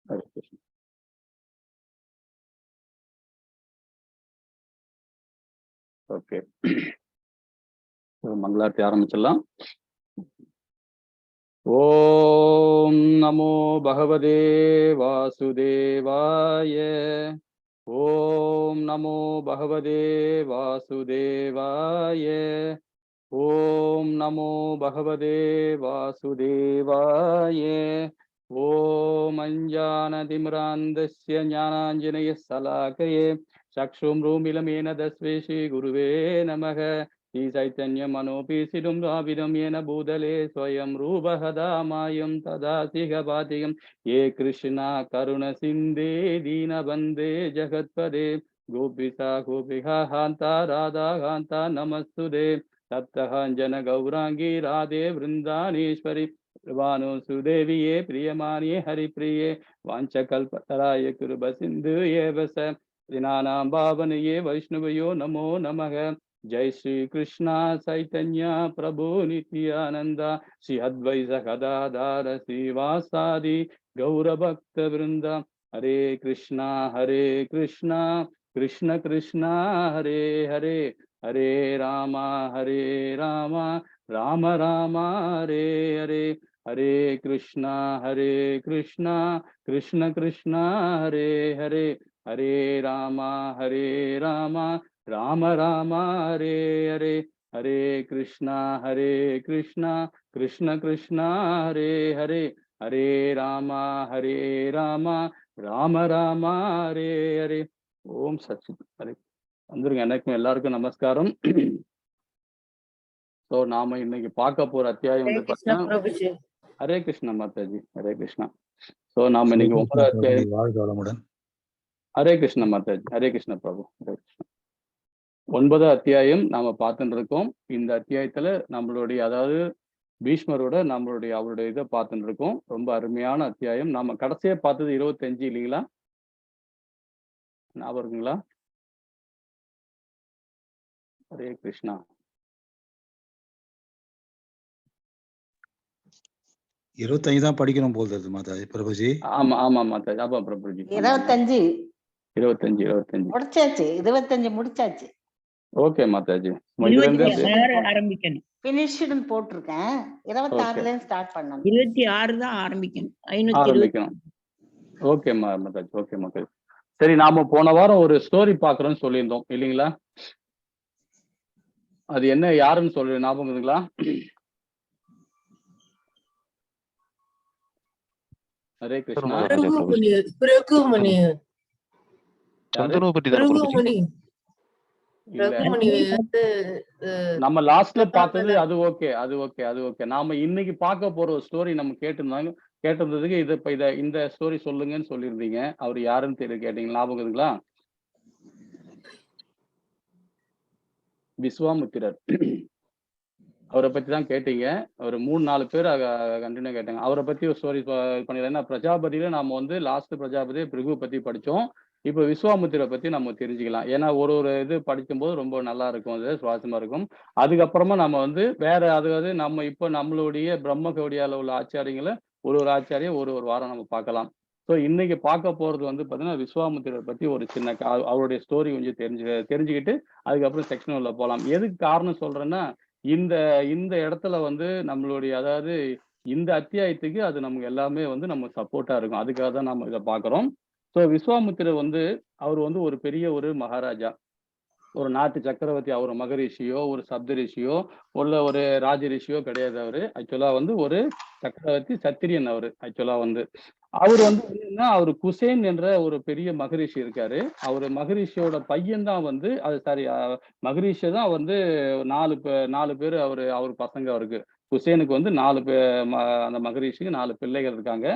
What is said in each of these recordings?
Hare Krishna. Okay, மங்களாரத்தி ஆரம்பிச்சிடலாம். ஓம் நமோ பகவதே வாசுதேவாய. ஓம் நமோ பகவதே வாசுதேவாய. ஓம் நமோ பகவதே வாசுதேவாய. ஓம் அஞ்ஞானதிமிராந்தஸ்ய ஞானாஞ்சனய ஸலாகயே சக்ஷும் ரூமிலமேன தஸ்மை ஸ்ரீ குருவே நமக. ஸ்ரீ சைத்தன்ய மனோபீசிடும் ராவிதம் ஏன பூதலே ஸ்வயம் ரூபகதா மாயம் ததா சிகபாதிகம் ஏ கிருஷ்ணா கருண சிந்தே தீனபந்தே ஜகத்பதே கோபிகா கோபிகா ஹாந்தா ராதா காந்தா நமஸ்துதே சப்தஹாஞ்சன கௌராங்கி ராதே விருந்தானேஸ்வரி வானு சுதேவியே பிரியமானியே ஹரிப்பிரியே வாஞ்சகல்பதராய கிருப சிந்து ஏவச தினானாம் பாவனையே வைஷ்ணவயோ நமோ நமக. ஜெய் ஸ்ரீ கிருஷ்ணா சைத்தன்யா பிரபு நித்யானந்தா ஸ்ரீ அத்வைத கதாதார ஸ்ரீவாசாதி கௌரபக்த விருந்தா. ஹரே கிருஷ்ணா கிருஷ்ண கிருஷ்ணா ஹரே ஹரே ஹரே ராமா ராம ராம ஹரே ஹரே. ஹரே கிருஷ்ணா கிருஷ்ண கிருஷ்ண ஹரே ஹரே ஹரே ராமா ராம ராம ஹரே ஹரே. ஹரே கிருஷ்ணா கிருஷ்ண கிருஷ்ண ஹரே ஹரே ஹரே ராமா ராம ராம ஹரே ஹரே. ஓம் சச்சித். ஹரே வந்துருங்க. எனக்கும் எல்லாருக்கும் நமஸ்காரம். ஸோ நாம இன்னைக்கு பார்க்க போற அத்தியாயம் வந்து பார்த்தீங்கன்னா ஹரே கிருஷ்ணா மாதாஜி. ஹரே கிருஷ்ணா. ஸோ நாம இன்னைக்கு 9வது அத்தியாயம். ஹரே கிருஷ்ணா மாதாஜி. ஹரே கிருஷ்ணா பிரபு. ஹரே கிருஷ்ணா. 9வது அத்தியாயம் நாம பார்த்துட்டு இருக்கோம். இந்த அத்தியாயத்துல நம்மளுடைய அதாவது பீஷ்மரோட அவருடைய இதை பார்த்துட்டு இருக்கோம். ரொம்ப அருமையான அத்தியாயம். நாம கடைசியா பார்த்தது 25 இல்லைங்களா? ஞாபகம் இருக்குங்களா? ஹரே கிருஷ்ணா. 25 தான் படிக்கணும் போல மாதாஜி பிரபுஜி. ஆமா மாதாஜி. ஆமா பிரபுஜி. 25 முடிச்சாச்சு. 25 முடிச்சாச்சு. ஓகே மாதாஜி. ஆரம்பிக்கணும். ஃபினிஷ்டு போட்டிருக்கேன். 26ல இருந்து ஸ்டார்ட் பண்ணணும். 26 தான் ஆரம்பிக்கணும். ஓகே மாதாஜி. ஓகே மாதாஜி. சரி, நாம போன வாரம் ஒரு ஸ்டோரி பாக்குறோம்னு சொல்லியிருந்தோம் இல்லைங்களா? அது என்ன, யாருன்னு சொல்லு ஞாபகம் இருக்குங்களா? ஹரே கிருஷ்ணா. நம்ம லாஸ்ட்ல பார்த்தது அது ஓகே. நாம இன்னைக்கு பார்க்க போற ஒரு ஸ்டோரி நம்ம கேட்டிருந்ததுக்கு இந்த ஸ்டோரி சொல்லுங்கன்னு சொல்லியிருந்தீங்க. அவர் யாருன்னு தெரியும் கேட்டீங்க, ஞாபகம் இருக்குங்களா? விஸ்வாமித்திரர். அவரை பத்தி தான் கேட்டீங்க. ஒரு 3-4 பேர் கண்டினியூ கேட்டாங்க. அவரை பத்தி ஒரு ஸ்டோரி பண்ணிடுறேன். பிரஜாபதியில நாம வந்து லாஸ்ட் பிரஜாபதி பிருகு பத்தி படிச்சோம். இப்ப விஸ்வாமித்திரை பத்தி நம்ம தெரிஞ்சுக்கலாம். ஏன்னா ஒரு இது படிக்கும்போது ரொம்ப நல்லா இருக்கும், அது சுவாரஸ்யமா இருக்கும். அதுக்கப்புறமா நம்ம வந்து வேற அதாவது நம்ம இப்ப நம்மளுடைய பிரம்ம கவுடியால உள்ள ஆச்சாரியங்களை ஒரு ஆச்சாரியம் ஒரு வாரம் நம்ம பார்க்கலாம். ஸோ இன்னைக்கு பார்க்க போறது வந்து பாத்தீங்கன்னா விஸ்வாமித்திரர் பத்தி ஒரு சின்ன அவருடைய ஸ்டோரி கொஞ்சம் தெரிஞ்சுக்கிட்டு அதுக்கப்புறம் செக்ஷன் உள்ள போகலாம். எதுக்கு காரணம் சொல்றேன்னா, இந்த இடத்துல வந்து நம்மளுடைய அதாவது இந்த அத்தியாயத்துக்கு அது நமக்கு எல்லாமே வந்து நம்ம சப்போர்ட்டா இருக்கும். அதுக்காக தான் நம்ம இதை பார்க்கிறோம். ஸோ விஸ்வாமித்திரர் வந்து அவர் வந்து ஒரு பெரிய ஒரு மகாராஜா, ஒரு நாட்டு சக்கரவர்த்தி. அவர் மகரிஷியோ ஒரு சப்த ரிஷியோ ஒரு ராஜ ரிஷியோ கிடையாது. அவரு ஆக்சுவலா வந்து ஒரு சக்கரவர்த்தி சத்திரியன். அவர் வந்து என்னன்னா, அவரு குசேன் என்ற ஒரு பெரிய மகரிஷி இருக்காரு. அவரு மகரிஷியோட பையன் தான் வந்து மகரிஷி தான் வந்து 4 பேர் அவர் பசங்க. அவருக்கு குசேனுக்கு வந்து 4 அந்த மகரிஷிக்கு 4 பிள்ளைகள் இருக்காங்க.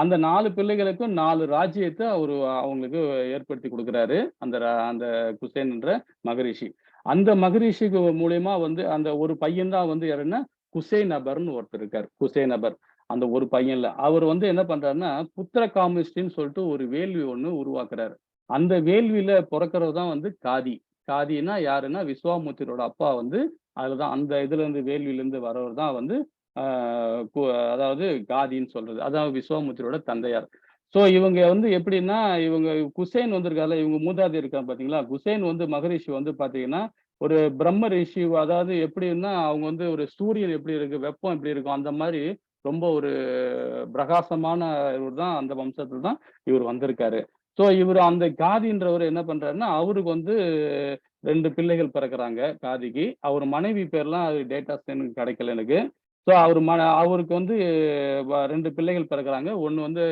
அந்த 4 பிள்ளைகளுக்கும் 4 ராஜ்யத்தை அவங்களுக்கு ஏற்படுத்தி கொடுக்குறாரு அந்த குசேன் என்ற மகரிஷி. அந்த மகரிஷிக்கு மூலியமா வந்து அந்த ஒரு பையன் தான் வந்து யாருன்னா குசேனபர்னு ஒருத்தர் இருக்காரு. குசேனபர் அந்த ஒரு பையன்ல அவர் வந்து என்ன பண்றாருன்னா புத்திர காமிஸ்டின்னு சொல்லிட்டு ஒரு வேள்வி ஒண்ணு உருவாக்குறாரு. அந்த வேள்வியில பிறக்கிறது தான் வந்து காதினா யாருன்னா விஸ்வாமித்திரோட அப்பா. வந்து அதுலதான் அந்த இதுல இருந்து வேள்வியில இருந்து வரவர் தான் வந்து அதாவது காதின்னு சொல்றது. அதாவது விஸ்வாமித்திரோட தந்தையார். ஸோ இவங்க வந்து எப்படின்னா, இவங்க குசேன் வந்திருக்கார்ல, இவங்க மூதாதையர் இருக்காங்க பார்த்தீங்களா? குசேன் வந்து மகரிஷி வந்து பார்த்தீங்கன்னா, ஒரு பிரம்ம ரிஷி. அதாவது எப்படின்னா, அவங்க வந்து ஒரு சூரியன் எப்படி இருக்கு, வெப்பம் எப்படி இருக்கும், அந்த மாரி ரொம்ப ஒரு பிரகாசமான இவர் தான், அந்த வம்சத்துல தான் இவர் வந்திருக்காரு. ஸோ இவரு அந்த காதின்றவரு என்ன பண்றாருன்னா, அவருக்கு வந்து 2 பிள்ளைகள் பிறக்குறாங்க காதிக்கு. அவர் மனைவி பேர்லாம் டேட்டாஸ் எனக்கு கிடைக்கல எனக்கு. ஸோ அவருக்கு வந்து 2 பிள்ளைகள் பிறக்குறாங்க. ஒண்ணு வந்து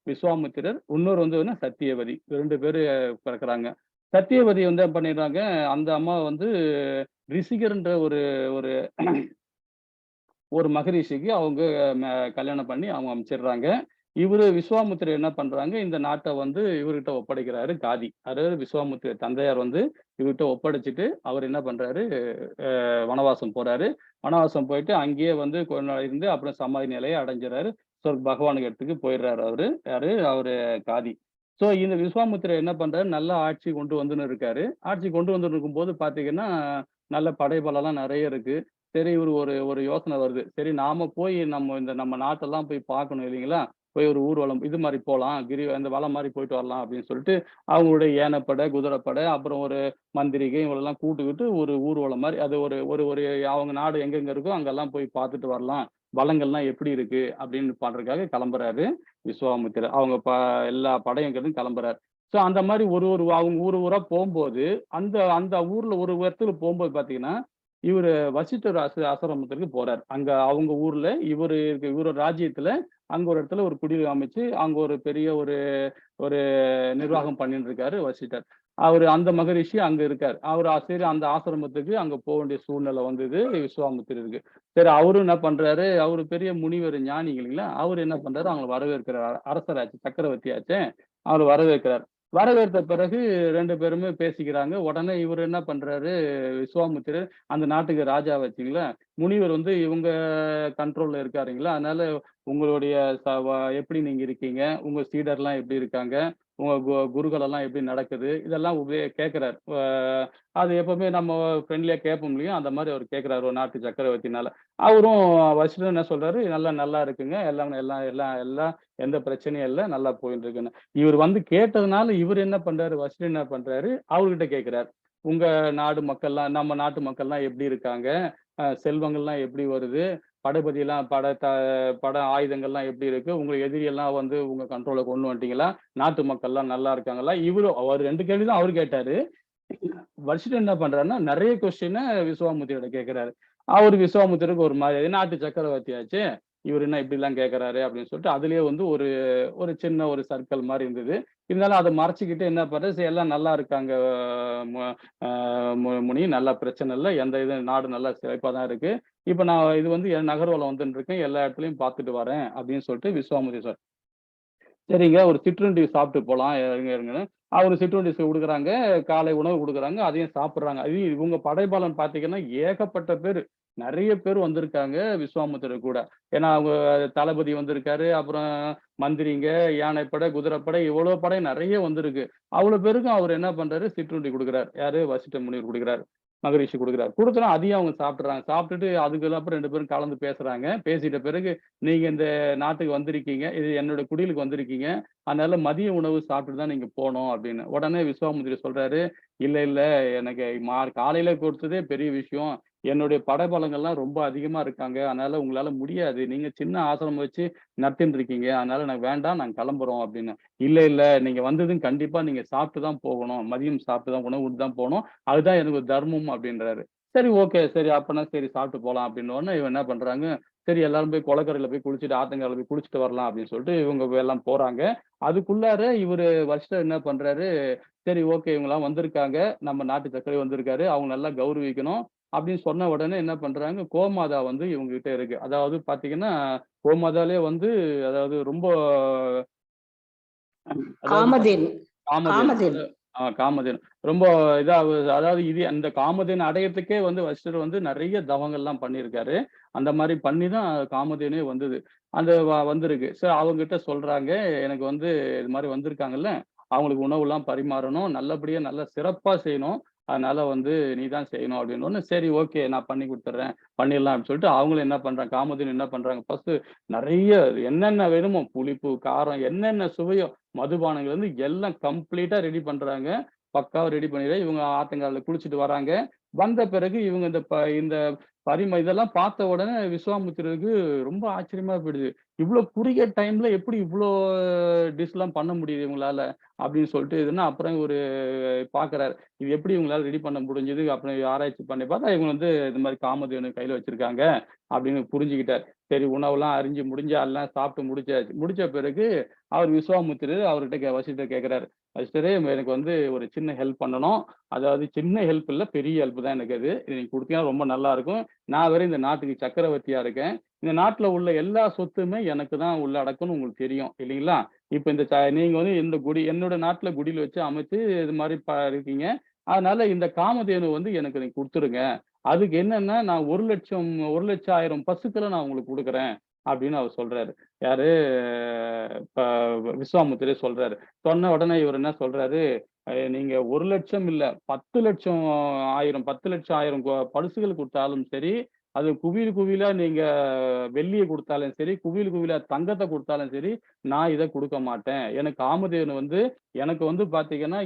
விஸ்வாமித்திரர், இன்னொரு வந்து சத்தியவதி. 2 பேரு பிறக்குறாங்க. சத்தியவதி வந்து என்ன பண்ணிடுறாங்க, அந்த அம்மா வந்து ரிஷிகர்ன்ற ஒரு ஒரு ஒரு மகரிஷிக்கு அவங்க ம கல்யாணம் பண்ணி அவங்க அனுப்பிச்சிடுறாங்க. இவரு விஸ்வாமித்திரர் என்ன பண்றாங்க, இந்த நாட்ட வந்து இவர்கிட்ட ஒப்படைக்கிறாரு காதி. அதாவது விஸ்வாமித்திரர் தந்தையார் வந்து இவர்கிட்ட ஒப்படைச்சுட்டு, அவர் என்ன பண்றாரு, வனவாசம் போறாரு. வனவாசம் போயிட்டு அங்கேயே வந்து கொஞ்ச நாள் இருந்து அப்புறம் சமாதி நிலையை அடைஞ்சுறாரு. பகவானுக்கு இடத்துக்கு போயிடுறாரு அவரு. யாரு? அவரு காதி. ஸோ இந்த விஸ்வாமித்திரர் என்ன பண்றாரு, நல்ல ஆட்சி கொண்டு வந்துன்னு இருக்காரு. ஆட்சி கொண்டு வந்துன்னு இருக்கும்போது பார்த்தீங்கன்னா, நல்ல படைபலம்லாம் நெறைய இருக்கு. சரி இவரு ஒரு ஒரு யோசனை வருது. சரி நாம போய் நம்ம நாட்டெல்லாம் போய் பார்க்கணும் இல்லைங்களா? போய் ஒரு ஊர்வலம் இது மாரி போலாம். அந்த வலம் மாரி போயிட்டு வரலாம் அப்படின்னு சொல்லிட்டு, அவங்களுடைய யானைப்படை, குதிரைப்படை, அப்புறம் ஒரு மந்திரிகை இவங்களெல்லாம் கூட்டுக்கிட்டு ஒரு ஊர்வலம் மாரி அது ஒரு ஒரு ஒரு அவங்க நாடு எங்கெங்க இருக்கோ அங்கெல்லாம் போய் பார்த்துட்டு வரலாம். வளங்கள்லாம் எப்படி இருக்கு அப்படின்னு பார்க்கறதுக்காக கிளம்புறாரு விஸ்வாமித்திரர். அவங்க எல்லா படையும் கிட்ட கிளம்புறாரு. ஸோ அந்த மாரி ஒரு ஒரு அவங்க ஊர் ஊரா போம்போது, அந்த அந்த ஊர்ல ஒரு இடத்துக்கு போம்போது பார்த்தீங்கன்னா, இவரு வசிஷ்டர் ஆசிரமத்திற்கு போறாரு. அங்க அவங்க ஊர்ல இவரோட ராஜ்யத்துல அங்க ஒரு இடத்துல ஒரு குடில் அமைச்சு, அங்க ஒரு பெரிய ஒரு ஒரு நிர்வாகம் பண்ணிட்டு இருக்காரு வசிஷ்டர். அந்த மகரிஷி அங்க இருக்காரு. சரி அந்த ஆசிரமத்துக்கு அங்க போ வேண்டிய சூழ்நிலை வந்தது விஸ்வாமித்திரருக்கு. சரி அவரும் என்ன பண்றாரு, அவரு பெரிய முனிவர் ஞானி இல்லைங்களா? அவரு என்ன பண்றாரு, அவங்கள வரவேற்கிறார். அரசராச்சே, சக்கரவர்த்தி ஆச்சே, அவர வரவேற்கிறார். வரவேற்ற பிறகு 2 பேருமே பேசிக்கிறாங்க. உடனே இவரு என்ன பண்றாரு, விஸ்வாமித்திரர் அந்த நாட்டுக்கு ராஜா வச்சுங்களேன், முனிவர் வந்து இவங்க கண்ட்ரோல்ல இருக்காருங்களா, அதனால உங்களுடைய எப்படி நீங்க இருக்கீங்க? உங்க சீடர்லாம் எப்படி இருக்காங்க? உங்க குருகள் எல்லாம் எப்படி நடக்குது? இதெல்லாம் கேட்கிறாரு. அது எப்பவுமே நம்ம ஃப்ரெண்ட்லியா கேட்போம் இல்லையா? அந்த மாரி அவரு கேட்கிறாரு ஒரு நாட்டு சக்கரவர்த்தினால. அவரும் வசிஷ்டர் என்ன சொல்றாரு, "நல்லா நல்லா இருக்குங்க. எல்லாம் எல்லாம் எல்லாம் எல்லாம் எந்த பிரச்சனையும் இல்ல. நல்லா போயிட்டு இருக்குன்னு." இவரு வந்து கேட்டதுனால இவரு என்ன பண்றாரு, வசிஷ்டர் என்ன பண்றாரு, அவர்கிட்ட கேட்கிறார். "உங்க நாடு மக்கள்லாம் நம்ம நாட்டு மக்கள்லாம் எப்படி இருக்காங்க? செல்வங்கள்லாம் எப்படி வருது? படைபதியெல்லாம் பட ஆயுதங்கள்லாம் எப்படி இருக்கு? உங்க எதிரியெல்லாம் வந்து உங்க கண்ட்ரோல்ல கொண்டு வந்துட்டீங்களா? நாட்டு மக்கள்லாம் நல்லா இருக்காங்களா?" அவர் 2 கேள்வி தான் அவரு கேட்டாரு. வசிஷ்டர் என்ன பண்றாருன்னா, நெறைய கொஸ்டின விஸ்வாமித்திரர்ட்ட கேட்கிறாரு. அவரு விஸ்வாமித்திரருக்கு ஒரு மாரி, நாட்டு சக்கரவர்த்தி ஆச்சே, இவரு என்ன இப்படிலாம் கேட்கிறாரு அப்படின்னு சொல்லிட்டு, அதிலேயே வந்து ஒரு ஒரு சின்ன ஒரு சர்க்கிள் மாரி இருந்தது. இருந்தாலும் அத மறைச்சுக்கிட்டு என்ன பண்றாரு, சரி எல்லாம் நல்லா இருக்காங்க மு அ முனி, நல்லா பிரச்சனை இல்ல. எந்த இது நாடு நல்லா செழிப்பா தான் இருக்கு. இப்ப நான் இது வந்து என் நகர்வலம் வந்துட்டு இருக்கேன். எல்லா இடத்துலயும் பார்த்துட்டு வரேன் அப்படின்னு சொல்லிட்டு விஸ்வாமித்திரர் சரிங்க. ஒரு சிற்றுண்டி சாப்பிட்டு போலாம். இருங்க இருங்கன்னு. அவரு சிற்றுண்டி குடுக்குறாங்க. காலை உணவு குடுக்குறாங்க. அதையும் சாப்பிடுறாங்க. இவங்க படைபலன் பார்த்தீங்கன்னா, ஏகப்பட்ட பேரு. நெறைய பேர் வந்திருக்காங்க விஸ்வாமித்திரர் கூட. ஏன்னா, அவங்க தளபதி வந்திருக்காரு. அப்புறம் மந்திரிங்க, யானைப்படை, குதிரைப்படை இவ்வளோ படை நெறைய வந்திருக்கு. அவ்வளோ பேருக்கும் அவரு என்ன பண்றாரு, சிற்றுண்டி குடுக்குறாரு. யாரு? வசிஷ்ட முனிவர் குடுக்குறாரு. மகரிஷி குடுக்குறாரு. குடுத்தோன அதையும் அவங்க சாப்பிட்டுறாங்க. சாப்பிட்டுட்டு அதுக்கப்புறம் 2 பேரும் கலந்து பேசுறாங்க. பேசிட்ட பிறகு, "நீங்க இந்த நாட்டுக்கு வந்திருக்கீங்க. இது என்னோட குடிலுக்கு வந்திருக்கீங்க. அதனால மதிய உணவு சாப்பிட்டுட்டு தான் நீங்க போணும்" அப்படின்னு. உடனே விஸ்வாமித்திரர் சொல்றாரு, "இல்ல, இல்ல. எனக்கு காலையில கொடுத்ததே பெரிய விஷயம். என்னுடைய படைபலங்கள்லாம் ரொம்ப அதிகமா இருக்காங்க. அதனால உங்களால முடியாது. நீங்க சின்ன ஆசிரமம் வச்சு நடத்தின்னு இருக்கீங்க. அதனால எனக்கு வேண்டாம். நாங்க கிளம்புறோம்" அப்படின்னு. "இல்ல, இல்ல. நீங்க வந்ததும் கண்டிப்பா நீங்க சாப்பிட்டு தான் போகணும். மதியம் சாப்பிட்டு தான் உணவு உட்டு தான் போணும். அதுதான் எனக்கு ஒரு தர்மம்" அப்படின்றாரு. சரி ஓகே. சரி அப்பன்னா சரி சாப்பிட்டு போலாம் அப்படின்ன உடனே இவன் என்ன பண்றாங்க, சரி எல்லாரும் போய் குளக்கரையில போய் குளிச்சுட்டு, ஆத்தங்கரையில போய் குளிச்சுட்டு வரலாம் அப்படின்னு சொல்லிட்டு இவங்க எல்லாம் போறாங்க. அதுக்குள்ளார இவரு வசிஷ்டர் என்ன பண்றாரு, சரி ஓகே இவங்கலாம் வந்திருக்காங்க. நம்ம நாட்டு சர்க்கரை வந்திருக்காரு. அவங்க நல்லா கௌரவிக்கணும். அப்படின்னு சொன்ன உடனே என்ன பண்றாங்க, கோமாதா வந்து இவங்க கிட்ட இருக்கு. அதாவது பாத்தீங்கன்னா, கோமாதாலே வந்து அதாவது ரொம்ப அதாவது காமதேனு. காமதேனு. காமதேனு. காமதேனு. ரொம்ப இதா அதாவது அந்த காமதேனு அடையறதுக்கே வந்து வசிஷ்டர் வந்து நெறைய தவங்கள்லாம் பண்ணியிருக்காரு. அந்த மாரி பண்ணி தான் காமதேனே வந்தது. அந்த வந்திருக்கு. அவங்ககிட்ட சொல்றாங்க, "எனக்கு வந்து இது மாரி வந்திருக்காங்கல்ல, அவங்களுக்கு உணவுலாம் பரிமாறணும். நல்லபடியா நல்லா சிறப்பா செய்யணும். அதனால வந்து நீ தான் செய்யணும் அப்படின்னு ஒன்று. சரி ஓகே நான் பண்ணி கொடுத்துட்றேன், பண்ணிடலாம் அப்படின்னு சொல்லிட்டு அவங்களும் என்ன பண்றாங்க, காமதேனு என்ன பண்றாங்க, ஃபர்ஸ்ட் நிறைய என்னென்ன வேணுமோ புளிப்பு, காரம் என்னென்ன சுவையோ மதுபானங்கள் வந்து எல்லாம் கம்ப்ளீட்டா ரெடி பண்றாங்க. பக்காவா ரெடி பண்ணிடு இவங்க ஆத்தங்கரையில குளிச்சுட்டு வராங்க. வந்த பிறகு இவங்க இந்த இதெல்லாம் பார்த்த உடனே விஸ்வாமித்திரருக்கு ரொம்ப ஆச்சரியமா போயிடுது. இவ்ளோ குறுகிய டைம்ல எப்படி இவ்ளோ டிஷ்லாம் பண்ண முடியுது இவங்களால? அப்படின்னு சொல்லிட்டு இதுன்னா அப்புறம் ஒரு பார்க்குறாரு. இது எப்படி இவங்களால ரெடி பண்ண முடிஞ்சது? அப்புறம் ஆராய்ச்சி பண்ணி பார்த்தா இவங்க வந்து இந்த மாரி காமதேனு கையில வச்சிருக்காங்க அப்படின்னு புரிஞ்சுக்கிட்டாரு. சரி உணவெல்லாம் அரிஞ்சு முடிஞ்சு எல்லாம் சாப்பிட்டு முடிச்சாச்சு. முடிச்ச பிறகு அவர் விஸ்வாமித்திரர் அவர்கிட்ட வசிஷ்டர் கேட்கிறாரு. வசிஷ்டரே எனக்கு வந்து ஒரு சின்ன ஹெல்ப் பண்ணணும். அதாவது சின்ன ஹெல்ப் இல்ல, பெரிய ஹெல்ப் தான் எனக்கு அது. இத நீங்க குடுத்தீங்கன்னா ரொம்ப நல்லா இருக்கும். நான் வேற இந்த நாட்டுக்கு சக்கரவர்த்தியா இருக்கேன். இந்த நாட்டுல உள்ள எல்லா சொத்துமே எனக்கு தான் உள்ள அடக்கம்னு உங்களுக்கு தெரியும் இல்லைங்களா? இப்ப இந்த நீங்க வந்து இந்த என்னோட நாட்டுல குடில் வச்சு அமைச்சு இது மாரி இருக்கீங்க. அதனால இந்த காமதேனு வந்து எனக்கு நீங்க குடுத்துருங்க. அதுக்கு என்னன்னா நான் 1,00,000 1,00,000 பசுக்கள நான் உங்களுக்கு குடுக்குறேன். அப்படின்னு அவர் சொல்றாரு. யாரு ப விஸ்வாமித்திரர் சொல்றாரு. சொன்ன உடனே இவரு என்ன சொல்றாரு, நீங்க 1,00,000 இல்ல 10,00,000 1000 10,00,000 1000 பரிசுகள் குடுத்தாலும் சரி, அது குவியல் குவியலா நீங்க வெள்ளிய குடுத்தாலும் சரி, குவியல் குவியலா தங்கத்த குடுத்தாலும் சரி, நான் இத குடுக்க மாட்டேன். எனக்கு காமதேனு வந்து எனக்கு வந்து பாத்தீங்கன்னா,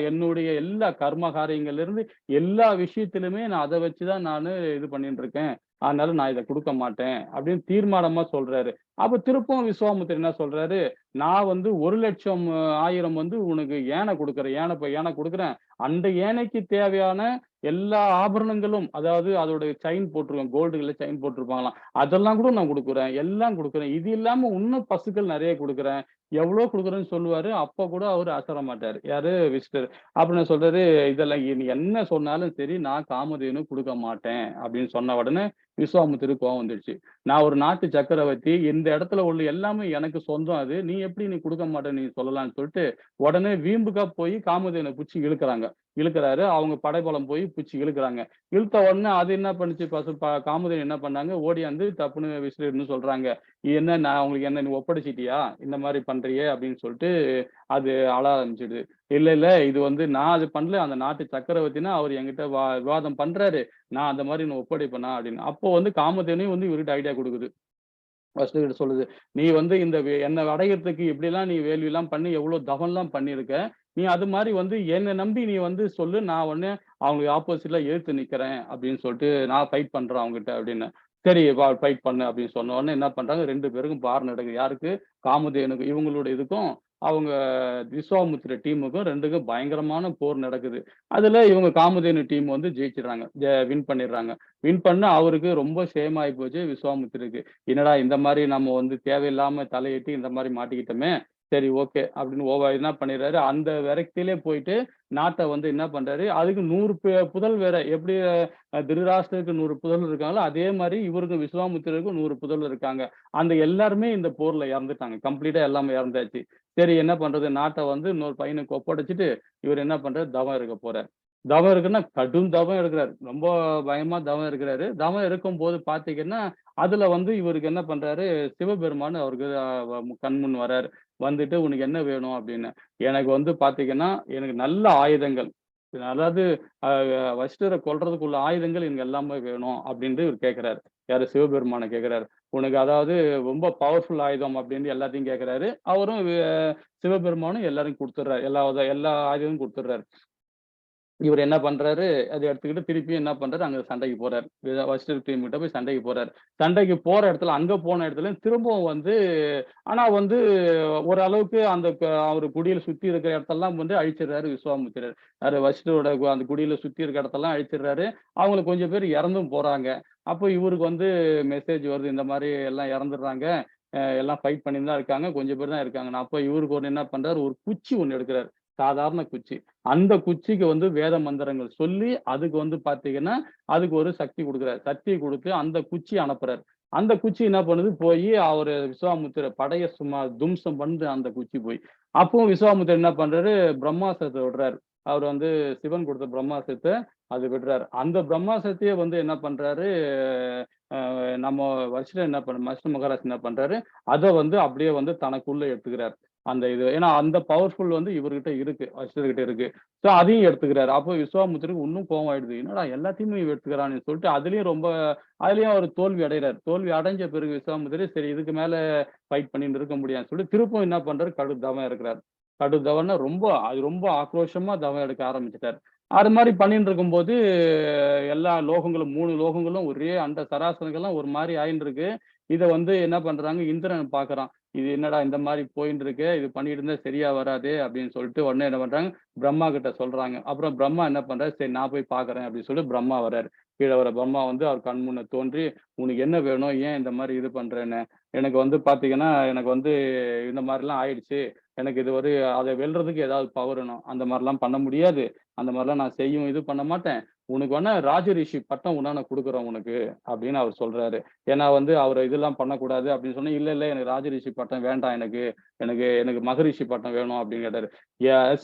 என்னுடைய எல்லா கர்ம காரியங்கள்ல இருந்து எல்லா விஷயத்திலுமே நான் அத வச்சு தான் நானு இது பண்ணிட்டு இருக்கேன். அதனால நான் இத குடுக்க மாட்டேன். அப்படின்னு தீர்மானமா சொல்றாரு. அப்ப திருப்பவும் விஸ்வாமித்திரர் என்ன சொல்றாரு, நான் வந்து 1,00,000 1000 வந்து உனக்கு யானை குடுக்குறேன். யானை குடுக்குறேன். அந்த யானைக்கு தேவையான எல்லா ஆபரணங்களும், அதாவது அதோட செயின் போட்டிருக்கும். கோல்டுல செயின் போட்டிருப்பாங்களாம். அதெல்லாம் கூட நான் குடுக்குறேன். எல்லாம் குடுக்குறேன். இது இல்லாம இன்னும் பசுக்கள் நெறைய குடுக்குறேன். எவ்வளோ குடுக்குறேன்னு சொல்லுவாரு. அப்ப கூட அவரு அசர மாட்டாரு. யாரு விசிட்டர். அப்புறம் சொல்றாரு, இதெல்லாம் நீ என்ன சொன்னாலும் சரி, நான் காமதேனு குடுக்க மாட்டேன். அப்படின்னு சொன்ன உடனே விஸ்வாமித்திரருக்கு கோவம் வந்துடுச்சு. நான் ஒரு நாட்டு சக்கரவர்த்தி. இந்த இடத்துல உள்ள எல்லாமே எனக்கு சொந்தம் அது. நீ குடுக்க மாட்டேன்னு நீ சொல்லலாம்ன்னு சொல்லிட்டு, உடனே வீம்புக்கா போய் காமதேனு புடிச்சு இழுக்குறாங்க. இழுக்குறாரு. அவங்க படைபலம் போய் புடிச்சு இழுக்குறாங்க. இழுத்த உடனே அது என்ன பண்ணுச்சு, காமதேனு என்ன பண்ணாங்க, ஓடியாந்து டப்புன்னு விசிறின்னு சொல்றாங்க. என்ன நான் உங்களுக்கு என்ன நீ ஒப்படைச்சிட்டியா? இந்த மாரி பண்றியே அப்படின்னு சொல்லிட்டு, அது அழ ஆரம்பிச்சுடுது. இல்ல இது வந்து நான் அது பண்ணல. அந்த நாட்டு சக்கரவர்த்தின்னா அவரு என்கிட்ட விவாதம் பண்றாரு. நான் அந்த மாரி நான் ஒப்படைப்பேனா அப்படின்னு. அப்போ வந்து காமதேனும் வந்து இவர்கிட்ட ஐடியா குடுக்குது. வசிஷ்டர்கிட்ட சொல்லுது. நீ வந்து இந்த என்ன அடையறதுக்கு இப்படிலாம் நீ வேள்விலாம் பண்ணி எவ்வளவு தவம்லாம் பண்ணியிருக்க. நீ அது மாரி வந்து என்ன நம்பி நீ வந்து சொல்லு. நான் உடனே அவங்களுக்கு ஆப்போசிட்ல எதிர்த்து நிக்கிறேன் அப்படின்னு சொல்லிட்டு நான் ஃபைட் பண்றேன் அவங்ககிட்ட அப்படின்னு. சரி வா ஃபைட் பண்ணு அப்படின்னு சொன்ன உடனே என்ன பண்றாங்க 2 பேருக்கும் பார் நடக்குது. யாருக்கு? காமதேனுக்கு இவங்களோட இதுக்கும் அவங்க விஸ்வாமித்திர டீமுக்கும் 2க்கும் பயங்கரமான போர் நடக்குது. அதுல இவங்க காமதேனு டீம் வந்து ஜெயிச்சிடுறாங்க. வின் பண்ணிடுறாங்க. வின் பண்ண அவருக்கு ரொம்ப ஷேம் ஆயி போச்சு விஸ்வாமித்திரருக்கு. என்னடா இந்த மாரி நம்ம வந்து தேவையில்லாம தலையிட்டு இந்த மாரி மாட்டிக்கிட்டோமே! சரி ஓகே. அப்படின்னு என்ன பண்ணிடுறாரு, அந்த விரக்தியிலே போயிட்டு நாட்ட வந்து என்ன பண்றாரு, அதுக்கு 100 புதல் வேற. எப்படி திருதராஷ்டிரருக்கு 100 புதல்வர் இருக்காங்களோ, அதே மாரி இவருக்கும் விஸ்வாமித்திரருக்கும் 100 புதல்வர் இருக்காங்க. அந்த எல்லாருமே இந்த போர்ல இறந்துட்டாங்க. கம்ப்ளீட்டா எல்லாமே இறந்தாச்சு. சரி என்ன பண்றது? நாட்ட வந்து இன்னொரு பையனுக்கு ஒப்படைச்சுட்டு, இவரு என்ன பண்றாரு, தவம் இருக்க போறாரு. தவம் இருக்குன்னா, கடும் தவம் இருக்கிறாரு. ரொம்ப பயமா தவம் இருக்கிறாரு. தவம் இருக்கும்போது பார்த்தீங்கன்னா, அதுல வந்து இவருக்கு என்ன பண்றாரு, சிவபெருமான் அவருக்கு கண்முன் வராரு. வந்துட்டு "உனக்கு என்ன வேணும்?" அப்படின்னு. எனக்கு வந்து பார்த்தீங்கன்னா, எனக்கு நல்ல ஆயுதங்கள். அதாவது அ வசிஷ்டர கொல்றதுக்குள்ள ஆயுதங்கள் எனக்கு எல்லாமே வேணும் அப்படின்ட்டு இவரு கேட்கிறாரு. யாரு? சிவபெருமான கேட்கிறாரு. "உனக்கு அதாவது ரொம்ப பவர்ஃபுல் ஆயுதம்" அப்படின்னு எல்லாத்தையும் கேட்கிறாரு. அவரும் சிவபெருமானும் எல்லாரும் குடுத்துடுறாரு. எல்லா ஆயுதமும் குடுத்துடுறாரு. இவரு என்ன பண்றாரு, அத எடுத்துக்கிட்டு திருப்பியும் என்ன பண்றாரு, அங்க சண்டைக்கு போறாரு. வசிஷ்டர் டீம் கிட்ட போய் சண்டைக்கு போறாரு. சண்டைக்கு போற இடத்துல அங்க போன இடத்துல திரும்பவும் வந்து ஆனா வந்து ஓரளவுக்கு அந்த அவரு குடியில சுத்தி இருக்கிற இடத்தெல்லாம் வந்து அழிச்சிடுறாரு விஸ்வாமித்திரர். யாரு வசிஷ்டரோட அந்த குடியில சுத்தி இருக்க இடத்தெல்லாம் அழிச்சிடுறாரு. அவங்கள கொஞ்சம் பேர் இறந்தும் போறாங்க. அப்போ இவருக்கு வந்து மெசேஜ் வருது, இந்த மாரி எல்லாம் இறந்துடுறாங்க. எல்லாம் ஃபைட் பண்ணிட்டு தான் இருக்காங்க. கொஞ்சம் பேர் தான் இருக்காங்கன்னு. அப்போ இவருக்கு ஒண்ணு என்ன பண்றாரு, ஒரு குச்சி ஒண்ணு எடுக்குறாரு. சாதாரண குச்சி. அந்த குச்சிக்கு வந்து வேத மந்திரங்கள் சொல்லி, அதுக்கு வந்து பார்த்தீங்கன்னா, அதுக்கு ஒரு சக்தி குடுக்குறாரு. சக்தி குடுத்து அந்த குச்சிய அனுப்புறாரு. அந்த குச்சி என்ன பண்ணுது, போயி அவரு விஸ்வாமித்திர படைய சும்மா தும்சம் பண்ணுது அந்த குச்சி போய். அப்பவும் விஸ்வாமித்திரர் என்ன பண்றாரு, பிரம்மாஸ்திரத்த விடுறாரு. அவரு வந்து சிவன் குடுத்த பிரம்மாஸ்திரத்த அது விடுறாரு. அந்த பிரம்மாஸ்திரத்தையே வந்து என்ன பண்றாரு, நம்ம வசிஷ்டர் என்ன வசிஷ்ட மகாராஜ் என்ன பண்றாரு, அத வந்து அப்படியே வந்து தனக்குள்ள எடுத்துக்கிறார். அந்த இது. ஏன்னா அந்த பவர்ஃபுல் வந்து இவர்கிட்ட இருக்கு, வசிஷ்டர்கிட்ட இருக்கு. ஸோ அதையும் எடுத்துக்கிறாரு. அப்போ விஸ்வாமித்திரருக்கு இன்னும் கோவம் ஆயிடுது. என்னடா எல்லாத்தையுமே இவன் எடுத்துக்கிறான்னு சொல்லிட்டு அதுலயும் அவர் தோல்வி அடைகிறார். தோல்வி அடைஞ்ச பிறகு விஸ்வாமித்திரர் சரி இதுக்கு மேல ஃபைட் பண்ணிட்டு இருக்க முடியாதுன்னு சொல்லிட்டு திருப்பும் என்ன பண்றாரு, கடும் தவம் இருக்கிறார். கடும் தவம்னா ரொம்ப ஆக்ரோஷமா தவம் எடுக்க ஆரம்பிச்சிட்டார். அது மாதிரி பண்ணிட்டு இருக்கும்போது எல்லா லோகங்களும் 3 லோகங்களும் ஒரே அண்ட சராசரங்கள்லாம் ஒரு மாதிரி ஆயின்னு இருக்கு. இத வந்து என்ன பண்றாங்க, இந்திரன் பார்க்கறான். இது என்னடா இந்த மாதிரி போயின்னு இருக்கு, இது பண்ணிட்டு இருந்தா சரியா வராதே அப்படின்னு சொல்லிட்டு உடனே என்ன பண்றாங்க, பிரம்மா கிட்ட சொல்றாங்க. அப்புறம் பிரம்மா என்ன பண்றாரு, சரி நான் போய் பார்க்கறேன் அப்படின்னு சொல்லி பிரம்மா வர்றாரு. கீழ வர பிரம்மா வந்து அவர் கண் முன்ன தோன்றி, உனக்கு என்ன வேணும், ஏன் இந்த மாதிரி இது பண்றேன்னு. எனக்கு வந்து பாத்தீங்கன்னா எனக்கு வந்து இந்த மாதிரிலாம் ஆயிடுச்சு. எனக்கு இது ஒரு அதை வெல்றதுக்கு ஏதாவது பவர் வேணும். அந்த மாதிரிலாம் பண்ண முடியாது. அந்த மாதிரிலாம் நான் இது பண்ண மாட்டேன். உனக்கு வேணா ராஜரிஷி பட்டம் வேணா நான் குடுக்குறேன் உனக்கு அப்படின்னு அவர் சொல்றாரு. ஏன்னா வந்து அவரை இதெல்லாம் பண்ணக்கூடாது அப்படின்னு சொன்னா, இல்ல எனக்கு ராஜரிஷி பட்டம் வேண்டாம் எனக்கு. எனக்கு எனக்கு மகரிஷி பட்டம் வேணும் அப்படின்னு கேட்டாரு.